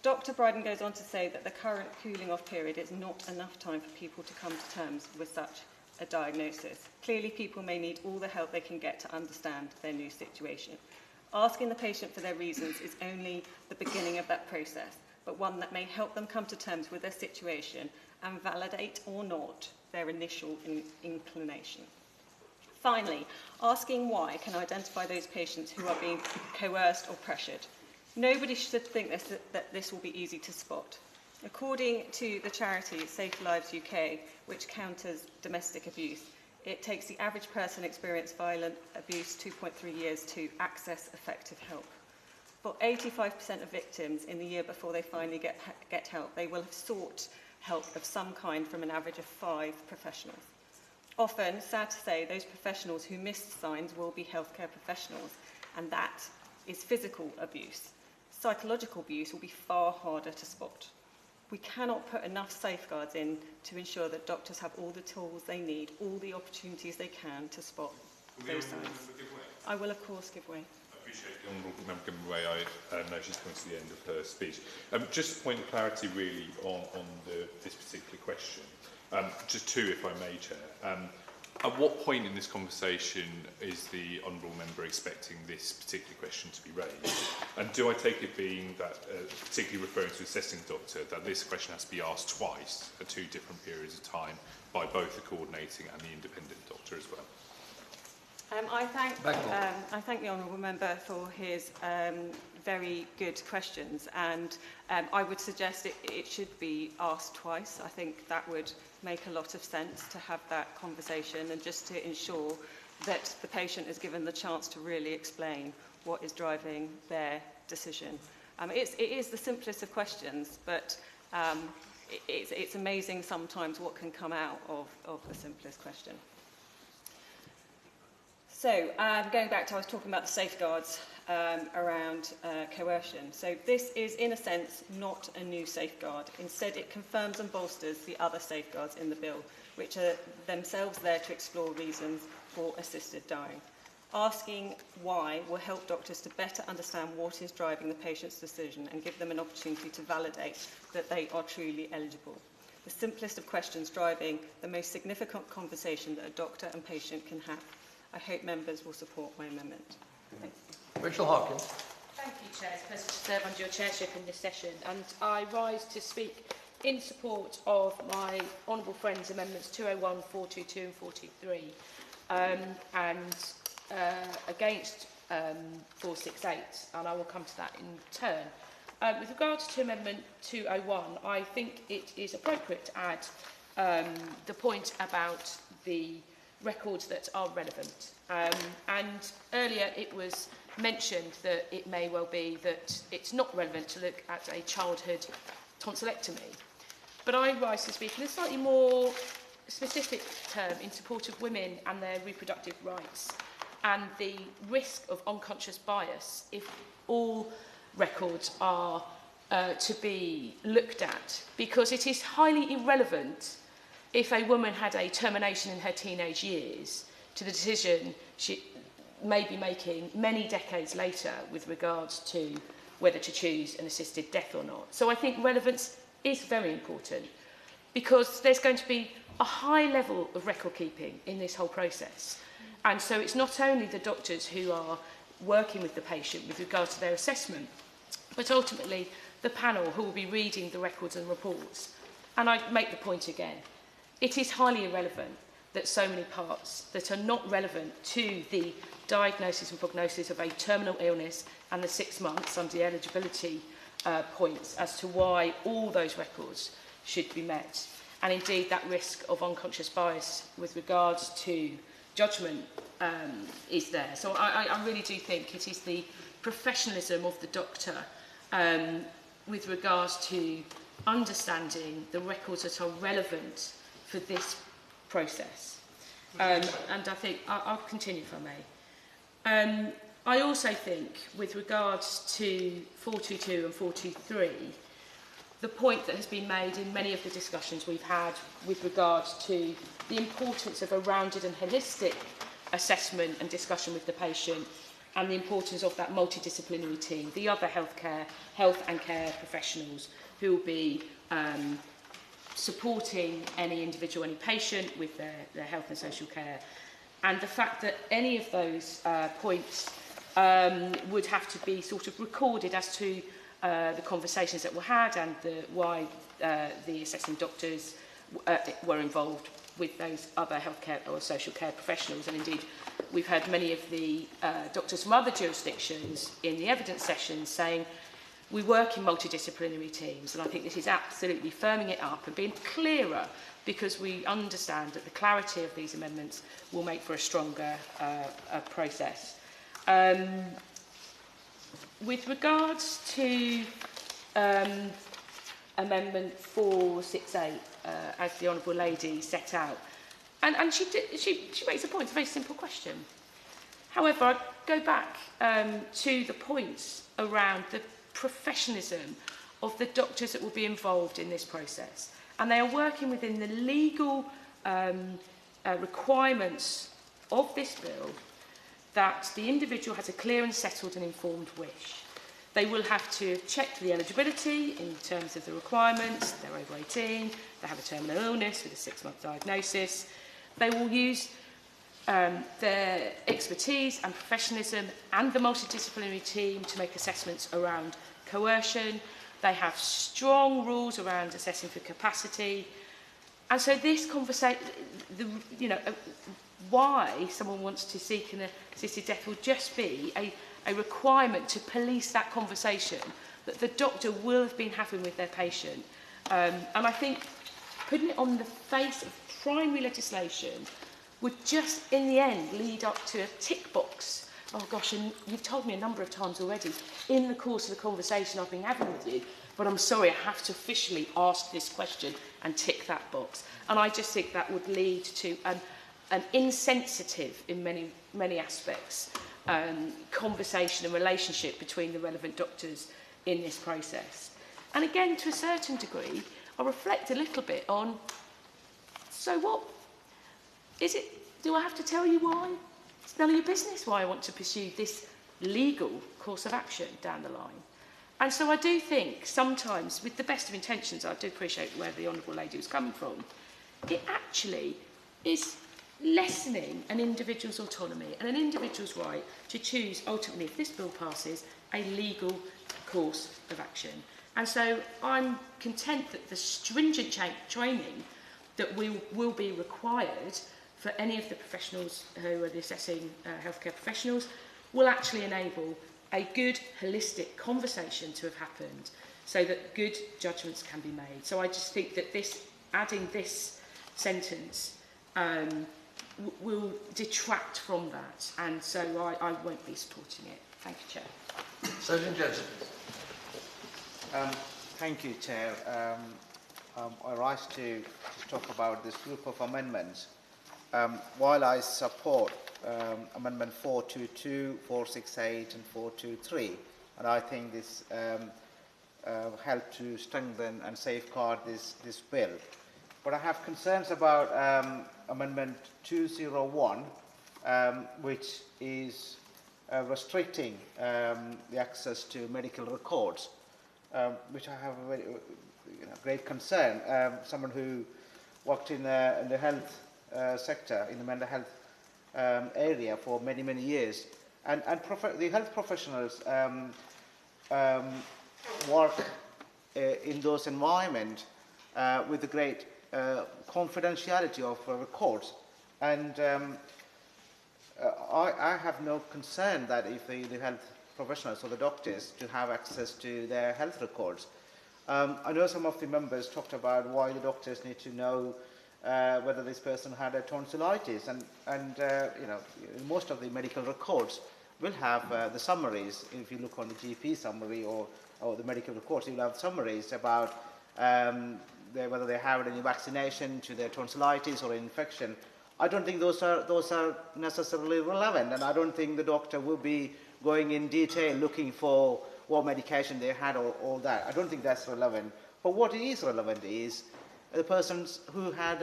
Dr. Bryden goes on to say that the current cooling off period is not enough time for people to come to terms with such a diagnosis. Clearly, people may need all the help they can get to understand their new situation. Asking the patient for their reasons is only the beginning of that process, but one that may help them come to terms with their situation and validate or not their initial inclination. Finally, asking why can identify those patients who are being coerced or pressured. Nobody should think that this will be easy to spot. According to the charity Safe Lives UK, which counters domestic abuse, it takes the average person experiencing violent abuse 2.3 years to access effective help. For 85% of victims in the year before they finally get help, they will have sought help of some kind from an average of 5 professionals. Often, sad to say, those professionals who miss signs will be healthcare professionals, and that is physical abuse. Psychological abuse will be far harder to spot. We cannot put enough safeguards in to ensure that doctors have all the tools they need, all the opportunities they can to spot those signs. I will, of course, give way. I appreciate the Honourable Member giving way. I know she's coming to the end of her speech. Just a point of clarity, really, on this particular question. Just 2, if I may, Chair. At what point in this conversation is the Honourable Member expecting this particular question to be raised? And do I take it being that, particularly referring to assessing doctor, that this question has to be asked twice at 2 different periods of time by both the coordinating and the independent doctor as well? I thank the honourable member for his very good questions, and I would suggest it should be asked twice. I think that would make a lot of sense to have that conversation, and just to ensure that the patient is given the chance to really explain what is driving their decision. It is the simplest of questions, but it's amazing sometimes what can come out of the simplest question. So, going back to, I was talking about the safeguards around coercion. So this is, in a sense, not a new safeguard. Instead, it confirms and bolsters the other safeguards in the bill, which are themselves there to explore reasons for assisted dying. Asking why will help doctors to better understand what is driving the patient's decision and give them an opportunity to validate that they are truly eligible. The simplest of questions driving the most significant conversation that a doctor and patient can have. I hope members will support my amendment. Thank you. Rachel Harkins. Thank you, Chair. It's a pleasure to serve under your chairship in this session, and I rise to speak in support of my honourable friends' amendments 201, 422 and 423, and against 468, and I will come to that in turn. With regards to Amendment 201, I think it is appropriate to add the point about the records that are relevant. And earlier it was mentioned that it may well be that it's not relevant to look at a childhood tonsillectomy. But I rise to speak in a slightly more specific term in support of women and their reproductive rights and the risk of unconscious bias if all records are to be looked at, because it is highly irrelevant if a woman had a termination in her teenage years to the decision she may be making many decades later with regards to whether to choose an assisted death or not. So I think relevance is very important, because there's going to be a high level of record keeping in this whole process. And so it's not only the doctors who are working with the patient with regards to their assessment, but ultimately the panel who will be reading the records and reports. And I make the point again. It is highly irrelevant that so many parts that are not relevant to the diagnosis and prognosis of a terminal illness and the 6 months under the eligibility points as to why all those records should be met. And indeed, that risk of unconscious bias with regards to judgment is there. So I really do think it is the professionalism of the doctor with regards to understanding the records that are relevant for this process. And I think, I'll continue if I may. I also think, with regards to 422 and 423, the point that has been made in many of the discussions we've had with regards to the importance of a rounded and holistic assessment and discussion with the patient, and the importance of that multidisciplinary team, the other health and care professionals who will be supporting any individual, any patient with their health and social care. And the fact that any of those points would have to be sort of recorded as to the conversations that were had and why the assessing doctors were involved with those other healthcare or social care professionals. And indeed, we've heard many of the doctors from other jurisdictions in the evidence sessions saying we work in multidisciplinary teams, and I think this is absolutely firming it up and being clearer, because we understand that the clarity of these amendments will make for a stronger process. With regards to Amendment 468, as the Honourable Lady set out, and she makes a point, it's a very simple question. However, I go back to the points around the professionalism of the doctors that will be involved in this process. And they are working within the legal requirements of this bill that the individual has a clear and settled and informed wish. They will have to check the eligibility in terms of the requirements. They're over 18, they have a terminal illness with a 6-month diagnosis. They will use their expertise and professionalism and the multidisciplinary team to make assessments around coercion. They have strong rules around assessing for capacity. And so this conversation, why someone wants to seek an assisted death will just be a requirement to police that conversation that the doctor will have been having with their patient. And I think putting it on the face of primary legislation would just, in the end, lead up to a tick box. Oh gosh, and you've told me a number of times already in the course of the conversation I've been having with you, but I'm sorry, I have to officially ask this question and tick that box. And I just think that would lead to an insensitive, in many aspects, conversation and relationship between the relevant doctors in this process. And again, to a certain degree, I reflect a little bit on, so what? Is it, do I have to tell you why? It's none of your business why I want to pursue this legal course of action down the line. And so I do think sometimes, with the best of intentions, I do appreciate where the Honourable Lady was coming from, it actually is lessening an individual's autonomy and an individual's right to choose, ultimately, if this bill passes, a legal course of action. And so I'm content that the stringent training that will be required for any of the professionals who are the assessing healthcare professionals will actually enable a good, holistic conversation to have happened so that good judgments can be made. So I just think that adding this sentence will detract from that, and so I won't be supporting it. Thank you, Chair. Surgeon Johnson. Thank you, Chair. I rise to talk about this group of amendments. While I support Amendment 422, 468 and 423, and I think this help to strengthen and safeguard this bill. But I have concerns about Amendment 201, which is restricting the access to medical records, which I have a very great concern. Someone who worked in the health sector, in the mental health area for many, many years. And the health professionals work in those environments with the great confidentiality of records. And I have no concern that if the health professionals or the doctors to have access to their health records. I know some of the members talked about why the doctors need to know whether this person had a tonsillitis, and most of the medical records will have the summaries. If you look on the GP summary or the medical records, you will have summaries about whether they have any vaccination to their tonsillitis or infection. I don't think those are necessarily relevant, and I don't think the doctor will be going in detail looking for what medication they had or all that. I don't think that's relevant. But what is relevant is the persons who had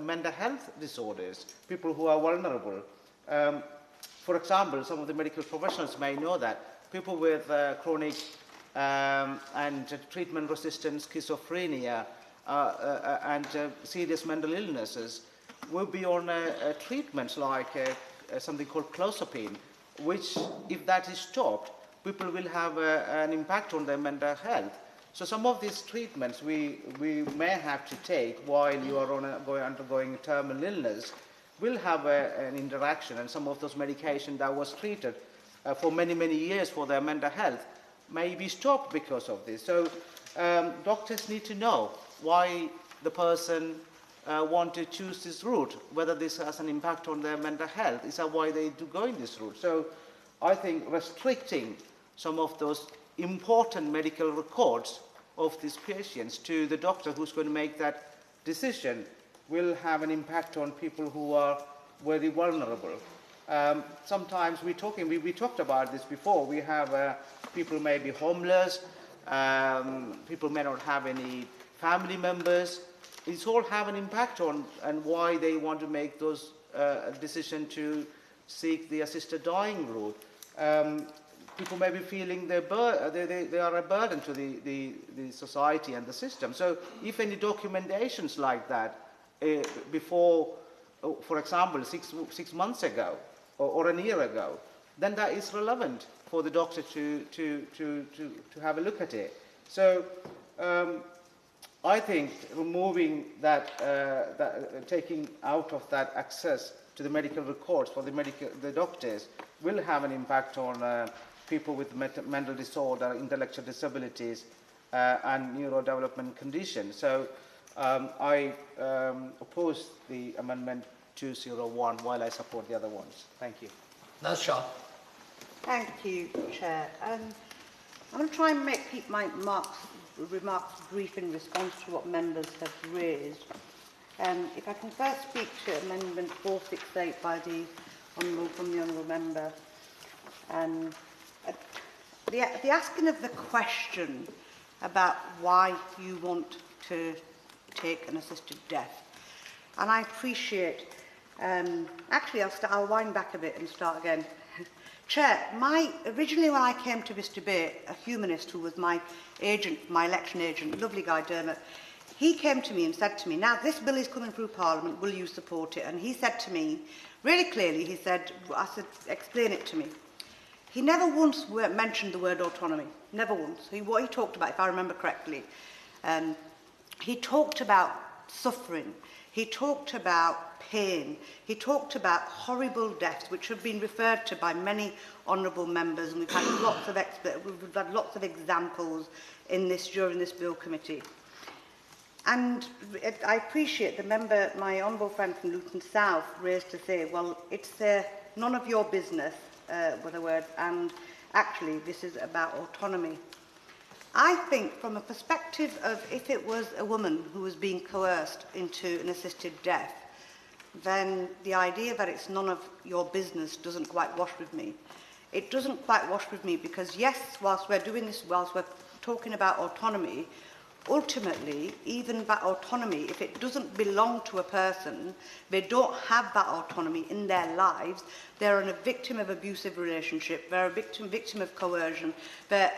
mental health disorders, people who are vulnerable. For example, some of the medical professionals may know that people with chronic and treatment-resistant schizophrenia and serious mental illnesses will be on treatments like something called clozapine, which, if that is stopped, people will have an impact on their mental health. So some of these treatments we may have to take while you are undergoing terminal illness will have an interaction, and some of those medications that was treated for many, many years for their mental health may be stopped because of this. So doctors need to know why the person want to choose this route, whether this has an impact on their mental health. Is that why they do go in this route? So I think restricting some of those important medical records of these patients to the doctor who's going to make that decision will have an impact on people who are very vulnerable. Sometimes we talked about this before. We have people may be homeless, people may not have any family members. It's all have an impact on and why they want to make those decision to seek the assisted dying route. People may be feeling they are a burden to the society and the system. So if any documentations like that before, for example, six months ago or a year ago, then that is relevant for the doctor to have a look at it. So I think removing that, taking out of that access to the medical records for the doctors will have an impact on people with mental disorder, intellectual disabilities, and neurodevelopment conditions. So I oppose the amendment 201 while I support the other ones. Thank you. That's Shah. Thank you, Chair. I'm going to try and keep my remarks brief in response to what members have raised. If I can first speak to Amendment 468 by the Honourable Member. The asking of the question about why you want to take an assisted death. And I appreciate, actually I'll wind back a bit and start again. Chair, originally when I came to this debate, a humanist who was my agent, my election agent, lovely guy Dermot, he came to me and said to me, now this bill is coming through Parliament, will you support it? And he said to me, really clearly, I said, explain it to me. He never once mentioned the word autonomy, never once. What he talked about, if I remember correctly, he talked about suffering, he talked about pain, he talked about horrible deaths, which have been referred to by many honourable members, and we've had lots of examples during this bill committee. And I appreciate the member, my honourable friend from Luton South, raised to say, well, it's none of your business, were the words, and actually this is about autonomy. I think from a perspective of if it was a woman who was being coerced into an assisted death, then the idea that it's none of your business doesn't quite wash with me. It doesn't quite wash with me because, yes, whilst we're doing this, whilst we're talking about autonomy, ultimately, even that autonomy, if it doesn't belong to a person, they don't have that autonomy in their lives, they're a victim of abusive relationship, they're a victim of coercion, they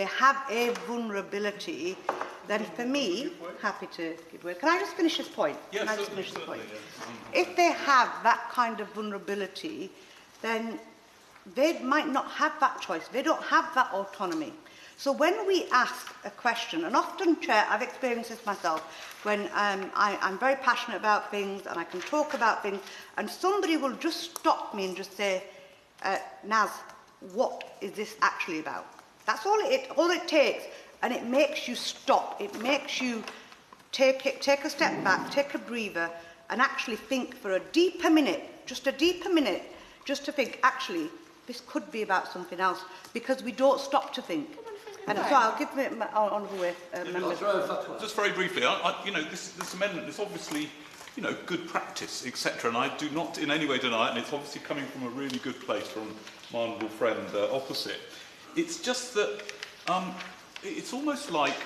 have a vulnerability, then for me, happy to give way. Can I just finish this point? Yes, Can I just finish this point? If they have that kind of vulnerability, then they might not have that choice. They don't have that autonomy. So when we ask a question, and often, Chair, I've experienced this myself, when I'm very passionate about things and I can talk about things, and somebody will just stop me and just say, Naz, what is this actually about? That's all it takes, and it makes you stop. It makes you take a step back, take a breather, and actually think for a deeper minute, just to think, actually, this could be about something else, because we don't stop to think. And so I'll give it my honourable member. Just very briefly, this amendment is obviously, good practice, etc. And I do not in any way deny it, and it's obviously coming from a really good place from my honourable friend opposite. It's just that it's almost like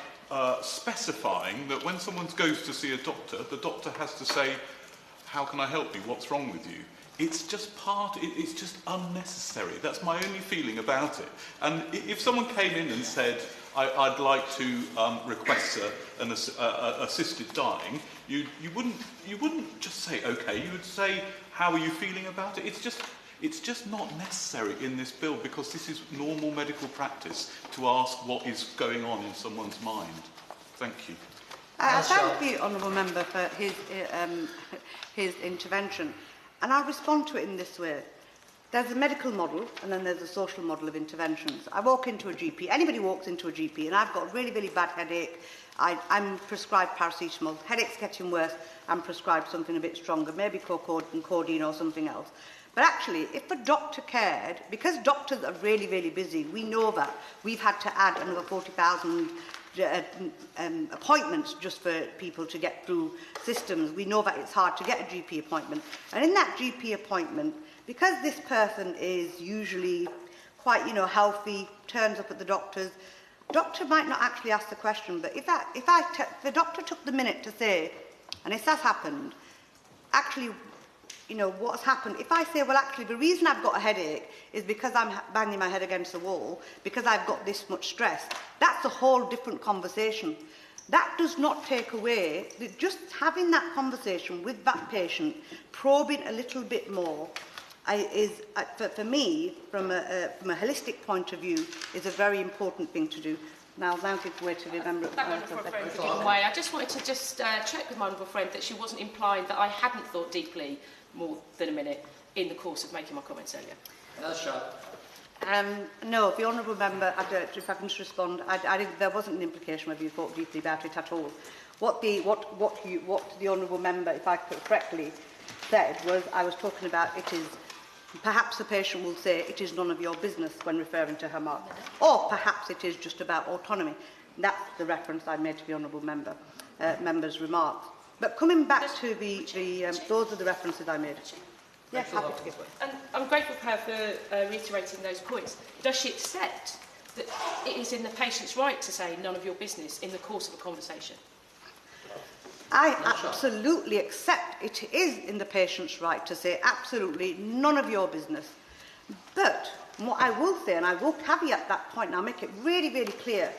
specifying that when someone goes to see a doctor, the doctor has to say, how can I help you? What's wrong with you? It's just it's just unnecessary. That's my only feeling about it. And if someone came in and said, I'd like to request an assisted dying, you wouldn't just say, okay, you would say, how are you feeling about it? It's just not necessary in this bill, because this is normal medical practice to ask what is going on in someone's mind. Thank you. Thank the honourable member for his intervention. And I'll respond to it in this way. There's a medical model and then there's a social model of interventions. I walk into a GP, anybody walks into a GP, and I've got a really, really bad headache. I'm prescribed paracetamol. Headache's getting worse, I'm prescribed something a bit stronger, maybe codeine or something else. But actually, if a doctor cared, because doctors are really, really busy, we know that. We've had to add another 40,000 appointments just for people to get through systems. We know that it's hard to get a GP appointment. And in that GP appointment, because this person is usually quite, healthy, turns up at the doctor might not actually ask the question, but if the doctor took the minute to say, and if that's happened, actually, what's happened, if I say, well, actually, the reason I've got a headache is because I'm banging my head against the wall, because I've got this much stress, that's a whole different conversation. That does not take away, just having that conversation with that patient, probing a little bit more, for me, from a holistic point of view, is a very important thing to do. Now give way to the member. That honourable friend for giving way. I just wanted to check with my honourable friend that she wasn't implying that I hadn't thought deeply more than a minute in the course of making my comments earlier. That's sharp. No, the honourable member, if I can just respond, there wasn't an implication whether you thought deeply about it at all. What the honourable member, if I put it correctly, said was, I was talking about it is, perhaps the patient will say it is none of your business when referring to her mark, or perhaps it is just about autonomy. That's the reference I made to the honourable member's remarks. But coming back to those are the references I made. Yes, happy to give way. And I'm grateful for her for reiterating those points. Does she accept that it is in the patient's right to say none of your business in the course of a conversation? I absolutely accept it is in the patient's right to say absolutely none of your business. But what I will say, and I will caveat that point, and I'll make it really, really clear,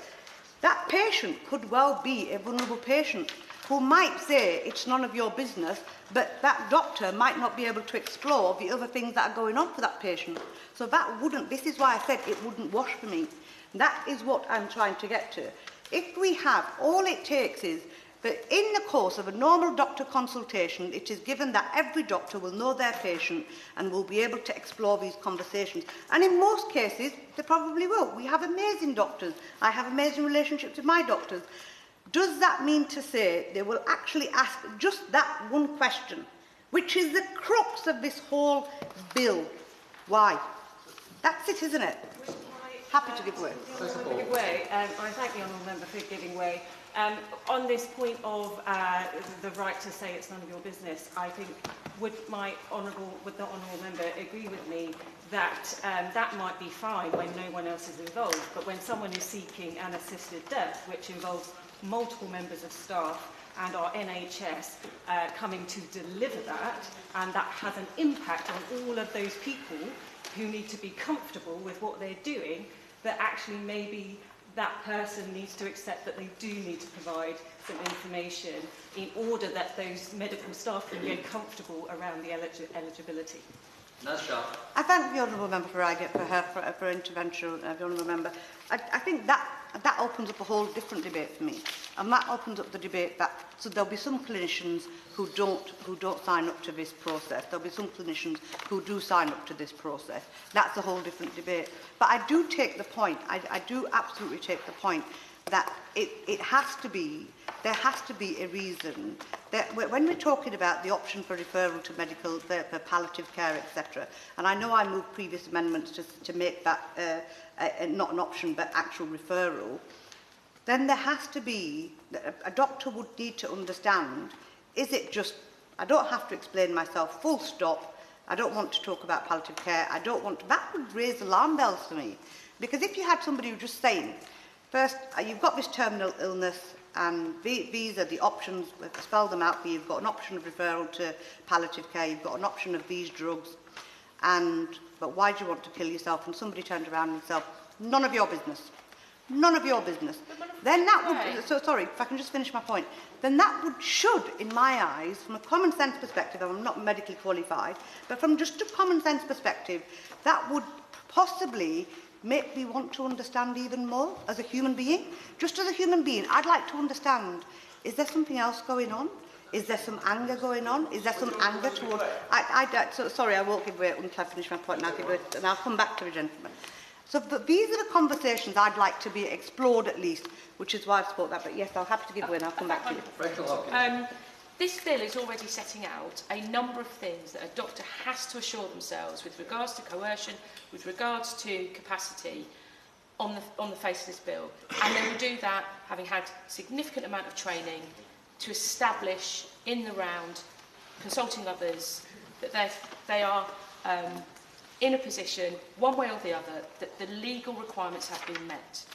that patient could well be a vulnerable patient who might say it's none of your business, but that doctor might not be able to explore the other things that are going on for that patient. So that wouldn't, this is why I said it wouldn't wash for me. That is what I'm trying to get to. If we have, all it takes is that in the course of a normal doctor consultation, it is given that every doctor will know their patient and will be able to explore these conversations. And in most cases, they probably will. We have amazing doctors. I have amazing relationships with my doctors. Does that mean to say they will actually ask just that one question, which is the crux of this whole bill? Why? That's it, isn't it? Happy to give way. I thank the honourable member for giving way. On this point of the right to say it's none of your business, I think would the honourable member agree with me that that might be fine when no one else is involved, but when someone is seeking an assisted death, which involves multiple members of staff and our NHS coming to deliver that, and that has an impact on all of those people who need to be comfortable with what they're doing, that actually maybe that person needs to accept that they do need to provide some information in order that those medical staff can get comfortable around the eligibility. I thank the honourable member for her intervention, the honourable member. I think that opens up a whole different debate for me, and that opens up the debate that so there'll be some clinicians who don't sign up to this process. There'll be some clinicians who do sign up to this process. That's a whole different debate. But I do take the point. I do absolutely take the point that it has to be. There has to be a reason that when we're talking about the option for referral to medical, for palliative care, etc., and I know I moved previous amendments to make that not an option but actual referral, then there has to be, a doctor would need to understand, is it just, I don't have to explain myself, full stop, I don't want to talk about palliative care, I don't want to, that would raise alarm bells for me. Because if you had somebody who just saying, first, you've got this terminal illness, and these are the options, we've spelled them out for you. You've got an option of referral to palliative care, you've got an option of these drugs, but why do you want to kill yourself? And somebody turned around and said, none of your business. None of your business. Then that would, so sorry, if I can just finish my point, then that should, in my eyes, from a common sense perspective, I'm not medically qualified, but from just a common sense perspective, that would possibly make me want to understand even more as a human being. Just as a human being, I'd like to understand, is there something else going on? Is there some anger going on? Is there some anger towards... sorry, I won't give way until I finish my point, and I'll come back to the gentleman. So these are the conversations I'd like to be explored at least, which is why I support that. But yes, I'm happy to give way and I'll come back to you. This bill is already setting out a number of things that a doctor has to assure themselves with regards to coercion, with regards to capacity on the face of this bill. And they will do that having had significant amount of training to establish in the round, consulting others, that they are in a position, one way or the other, that the legal requirements have been met.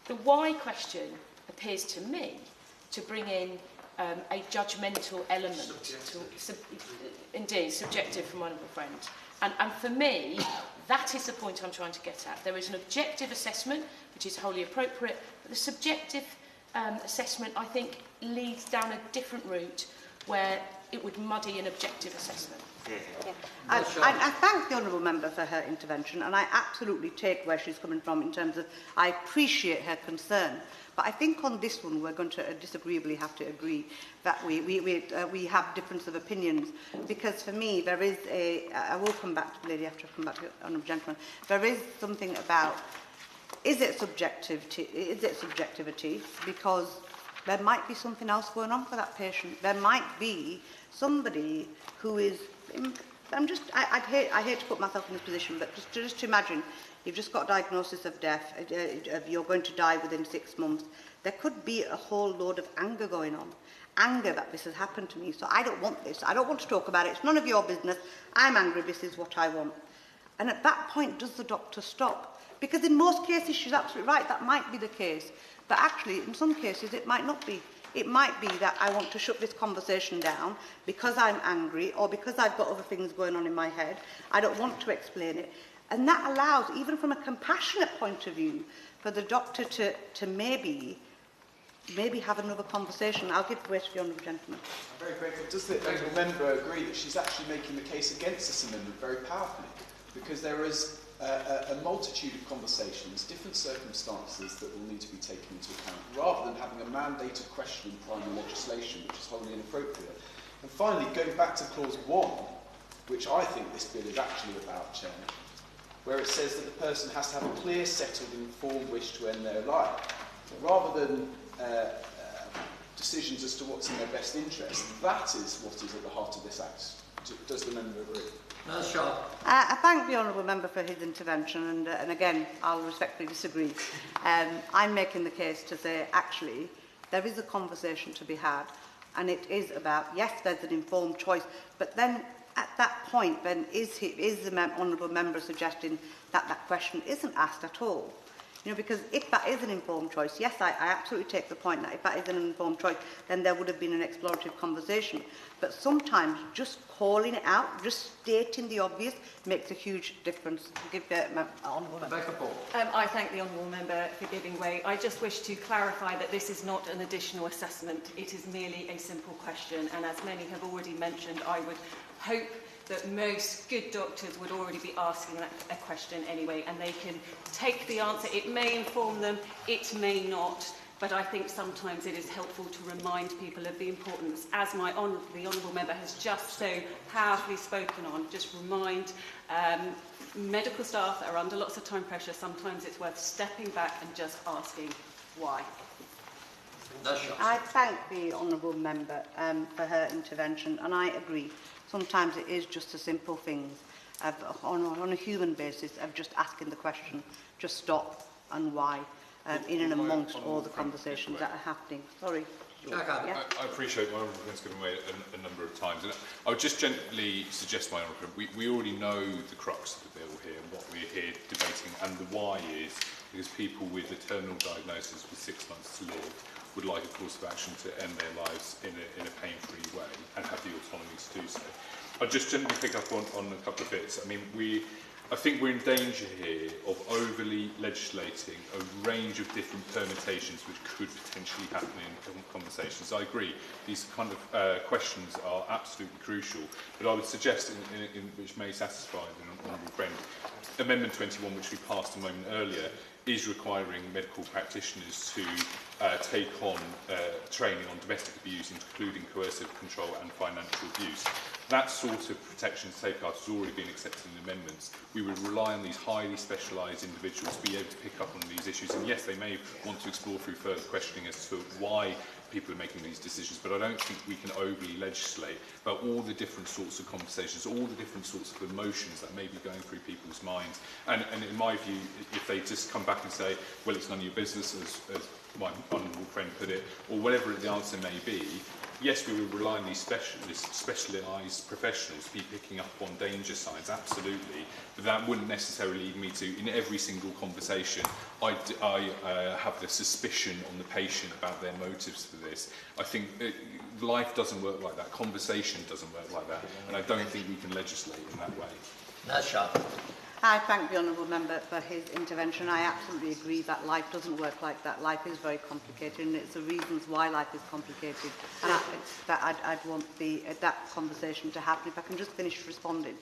The why question appears to me to bring in a judgmental element, indeed, subjective from one of my friends. And for me, that is the point I'm trying to get at. There is an objective assessment, which is wholly appropriate, but the subjective assessment, I think, leads down a different route where it would muddy an objective assessment. I thank the Honourable Member for her intervention, and I absolutely take where she's coming from in terms of I appreciate her concern. But I think on this one we're going to disagreeably have to agree that we have difference of opinions, because for me there is I will come back to the lady after I come back to the Honourable Gentleman. There is something about is it subjectivity, because there might be something else going on for that patient. There might be somebody who is I hate to put myself in this position, but just to imagine you've just got a diagnosis of death, you're going to die within 6 months. There could be a whole load of anger going on. Anger that this has happened to me, so I don't want this. I don't want to talk about it. It's none of your business. I'm angry. This is what I want. And at that point, does the doctor stop? Because in most cases, she's absolutely right. That might be the case. But actually, in some cases, it might not be. It might be that I want to shut this conversation down because I'm angry or because I've got other things going on in my head. I don't want to explain it. And that allows, even from a compassionate point of view, for the doctor to maybe have another conversation. I'll give way to the Honourable Gentleman. I'm very grateful. Does the Honourable Member agree that she's actually making the case against this amendment very powerfully? Because there is a multitude of conversations, different circumstances that will need to be taken into account, rather than having a mandated question in primary legislation, which is wholly inappropriate. And finally, going back to clause 1, which I think this bill is actually about, Chair, where it says that the person has to have a clear, settled, informed wish to end their life. Rather than decisions as to what's in their best interest, that is what is at the heart of this Act. Does the member agree? I thank the Honourable Member for his intervention, and again, I'll respectfully disagree. I'm making the case to say, actually, there is a conversation to be had, and it is about, yes, there's an informed choice, but then at that point, then is the Honourable Member suggesting that that question isn't asked at all? You know, because if that is an informed choice, yes, I absolutely take the point that if that is an informed choice, then there would have been an explorative conversation. But sometimes just calling it out, just stating the obvious, makes a huge difference. Give Honourable Member. I thank the Honourable Member for giving way. I just wish to clarify that this is not an additional assessment. It is merely a simple question. And as many have already mentioned, I would hope that most good doctors would already be asking that a question anyway, and they can take the answer. It may inform them, it may not, but I think sometimes it is helpful to remind people of the importance, as the Honourable Member has just so powerfully spoken on, just remind medical staff that are under lots of time pressure, sometimes it's worth stepping back and just asking why. I thank the Honourable Member for her intervention, and I agree. Sometimes it is just a simple thing on a human basis of just asking the question, just stop and why, in and amongst all the conversations that are happening. Sorry. I appreciate my honourable friend's given away a number of times. And I would just gently suggest, my honourable friend, we already know the crux of the bill here and what we're here debating, and the why is because people with a terminal diagnosis with 6 months to live would like a course of action to end their lives in a pain-free way and have the autonomy to do so. I'll just gently pick up on a couple of bits. I mean, I think we're in danger here of overly legislating a range of different permutations which could potentially happen in conversations. I agree, these kind of questions are absolutely crucial, but I would suggest, which may satisfy the honourable friend, Amendment 21, which we passed a moment earlier, is requiring medical practitioners to take on training on domestic abuse, including coercive control and financial abuse. That sort of protection safeguard has already been accepted in the amendments. We would rely on these highly specialised individuals to be able to pick up on these issues. And yes, they may want to explore through further questioning as to why people are making these decisions, but I don't think we can overly legislate about all the different sorts of conversations, all the different sorts of emotions that may be going through people's minds. And in my view, if they just come back and say, well, it's none of your business, as my honourable friend put it, or whatever the answer may be, yes, we would rely on these specialised professionals to be picking up on danger signs, absolutely, but that wouldn't necessarily lead me to, in every single conversation, I have the suspicion on the patient about their motives for this. I think life doesn't work like that, conversation doesn't work like that, and I don't think we can legislate in that way. That's sharp. I thank the Honourable Member for his intervention. I absolutely agree that life doesn't work like that. Life is very complicated, and it's the reasons why life is complicated. And I'd want that conversation to happen. If I can just finish responding.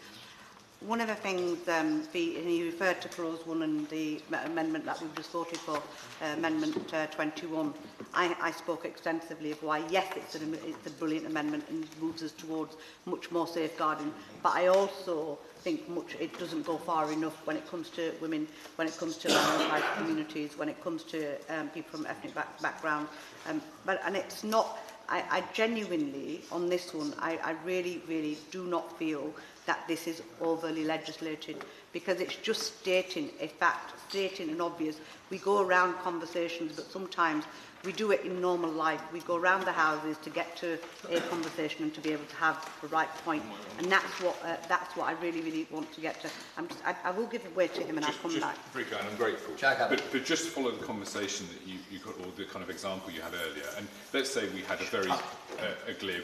One of the things, and you referred to Clause 1 and the amendment that we've just voted for, Amendment 21. I spoke extensively of why, yes, it's a brilliant amendment and moves us towards much more safeguarding, but I also think it doesn't go far enough when it comes to women, when it comes to marginalised communities, when it comes to people from ethnic background. And it's not, I genuinely, on this one, I really, really do not feel that this is overly legislated, because it's just stating a fact, stating an obvious. We go around conversations, but sometimes we do it in normal life. We go around the houses to get to a conversation and to be able to have the right point. And that's what I really, really want to get to. I will give way to him and I'll come back. Briefly, and I'm grateful. But just to follow the conversation that you got, or the kind of example you had earlier, and let's say we had a very a glib,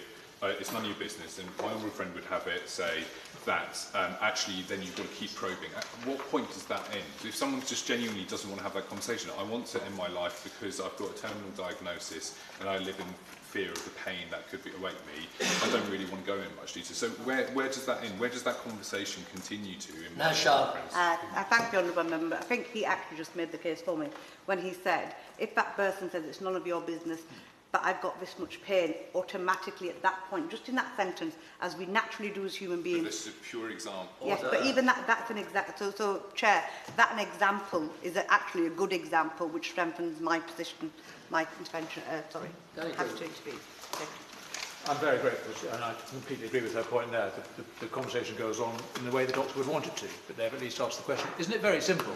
it's none of your business, and my old friend would have it say that actually then you've got to keep probing. At what point does that end? If someone just genuinely doesn't want to have that conversation, I want to end my life because I've got a terminal diagnosis and I live in fear of the pain that could await me, I don't really want to go in much detail. So where does that end? Where does that conversation continue to? I thank the Honourable Member. I think he actually just made the case for me when he said, if that person says it's none of your business, but I've got this much pain, automatically at that point, just in that sentence, as we naturally do as human beings. But this is a pure example. Yes, but even that's an example. So, Chair, that an example is actually a good example which strengthens my position, my intervention. Sorry, happy to intervene. I'm very grateful, and I completely agree with her point there. The conversation goes on in the way the doctor would want it to, but they've at least asked the question. Isn't it very simple?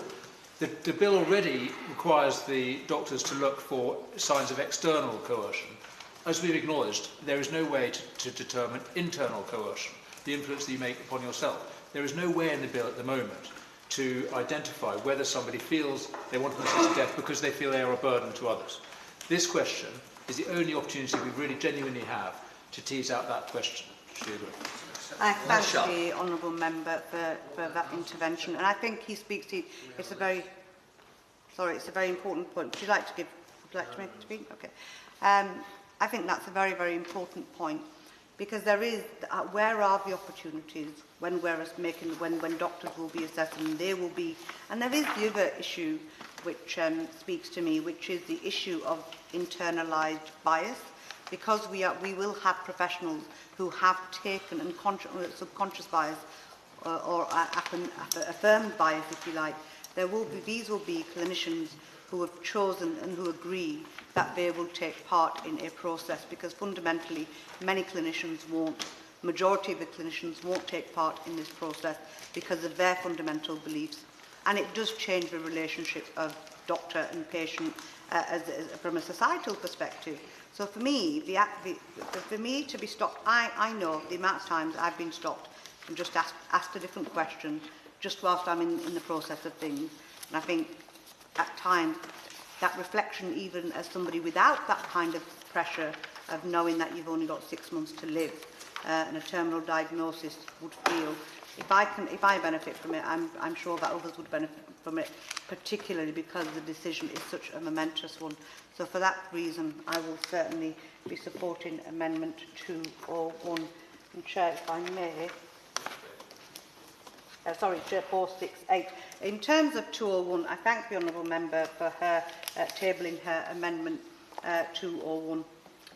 The bill already requires the doctors to look for signs of external coercion. As we've acknowledged, there is no way to determine internal coercion, the influence that you make upon yourself. There is no way in the bill at the moment to identify whether somebody feels they want an assisted death because they feel they are a burden to others. This question is the only opportunity we really genuinely have to tease out that question. Should you agree? I thank the Honourable Member for that intervention, and I think he speaks to. It's a very important point. Would you like to make it speak? Okay. I think that's a very, very important point, because there is where are the opportunities when when doctors will be assessing, they will be, and there is the other issue which speaks to me, which is the issue of internalised bias. Because we will have professionals who have taken and subconscious bias or affirmed bias, if you like. These will be clinicians who have chosen and who agree that they will take part in a process, because fundamentally many clinicians won't. Majority of the clinicians won't take part in this process because of their fundamental beliefs, and it does change the relationship of doctor and patient from a societal perspective. So for me, for me to be stopped, I know the amount of times I've been stopped and just asked a different question just whilst I'm in the process of things. And I think at times that reflection, even as somebody without that kind of pressure of knowing that you've only got 6 months to live and a terminal diagnosis, would feel, if I benefit from it, I'm sure that others would benefit from it, particularly because the decision is such a momentous one. So for that reason, I will certainly be supporting Amendment 201. And Chair, if I may, Chair 468. In terms of 201, I thank the Honourable Member for her tabling her Amendment 201.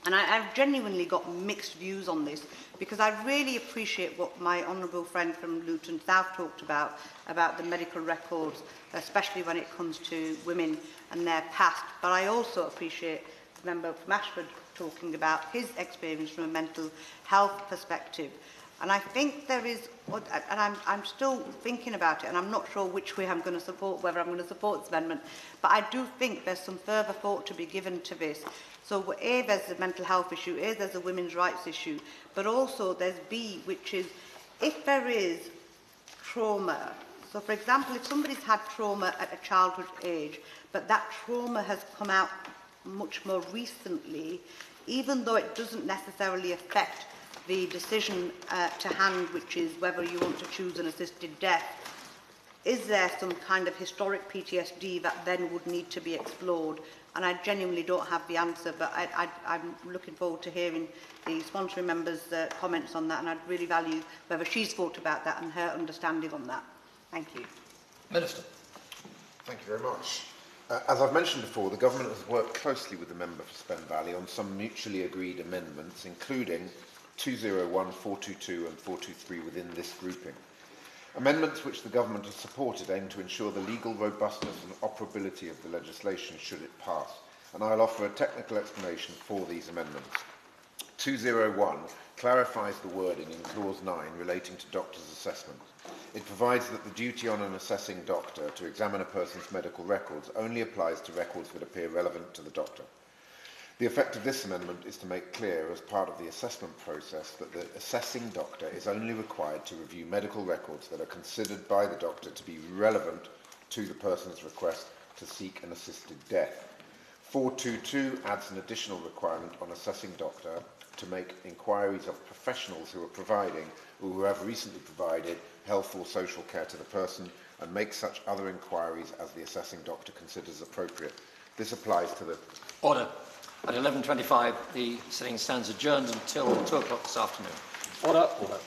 And I've genuinely got mixed views on this, because I really appreciate what my honourable friend from Luton South talked about the medical records, especially when it comes to women and their past. But I also appreciate the member from Ashford talking about his experience from a mental health perspective. And I think there is, and I'm still thinking about it, and I'm not sure which way I'm going to support, whether I'm going to support this amendment, but I do think there's some further thought to be given to this. So A, there's the mental health issue, A, there's the women's rights issue, but also there's B, which is if there is trauma. So for example, if somebody's had trauma at a childhood age, but that trauma has come out much more recently, even though it doesn't necessarily affect the decision to hand, which is whether you want to choose an assisted death, is there some kind of historic PTSD that then would need to be explored? And I genuinely don't have the answer, but I'm looking forward to hearing the sponsoring member's comments on that, and I'd really value whether she's thought about that and her understanding on that. Thank you. Minister. Thank you very much. As I've mentioned before, the Government has worked closely with the member for Spen Valley on some mutually agreed amendments, including 201, 422 and 423 within this grouping. Amendments which the Government has supported aim to ensure the legal robustness and operability of the legislation should it pass, and I'll offer a technical explanation for these amendments. 201 clarifies the wording in Clause 9 relating to doctors' assessment. It provides that the duty on an assessing doctor to examine a person's medical records only applies to records that appear relevant to the doctor. The effect of this amendment is to make clear, as part of the assessment process, that the assessing doctor is only required to review medical records that are considered by the doctor to be relevant to the person's request to seek an assisted death. 422 adds an additional requirement on assessing doctor to make inquiries of professionals who are providing or who have recently provided health or social care to the person, and make such other inquiries as the assessing doctor considers appropriate. This applies to the... Order. At 11:25, the sitting stands adjourned until 2 o'clock this afternoon. Order. Order.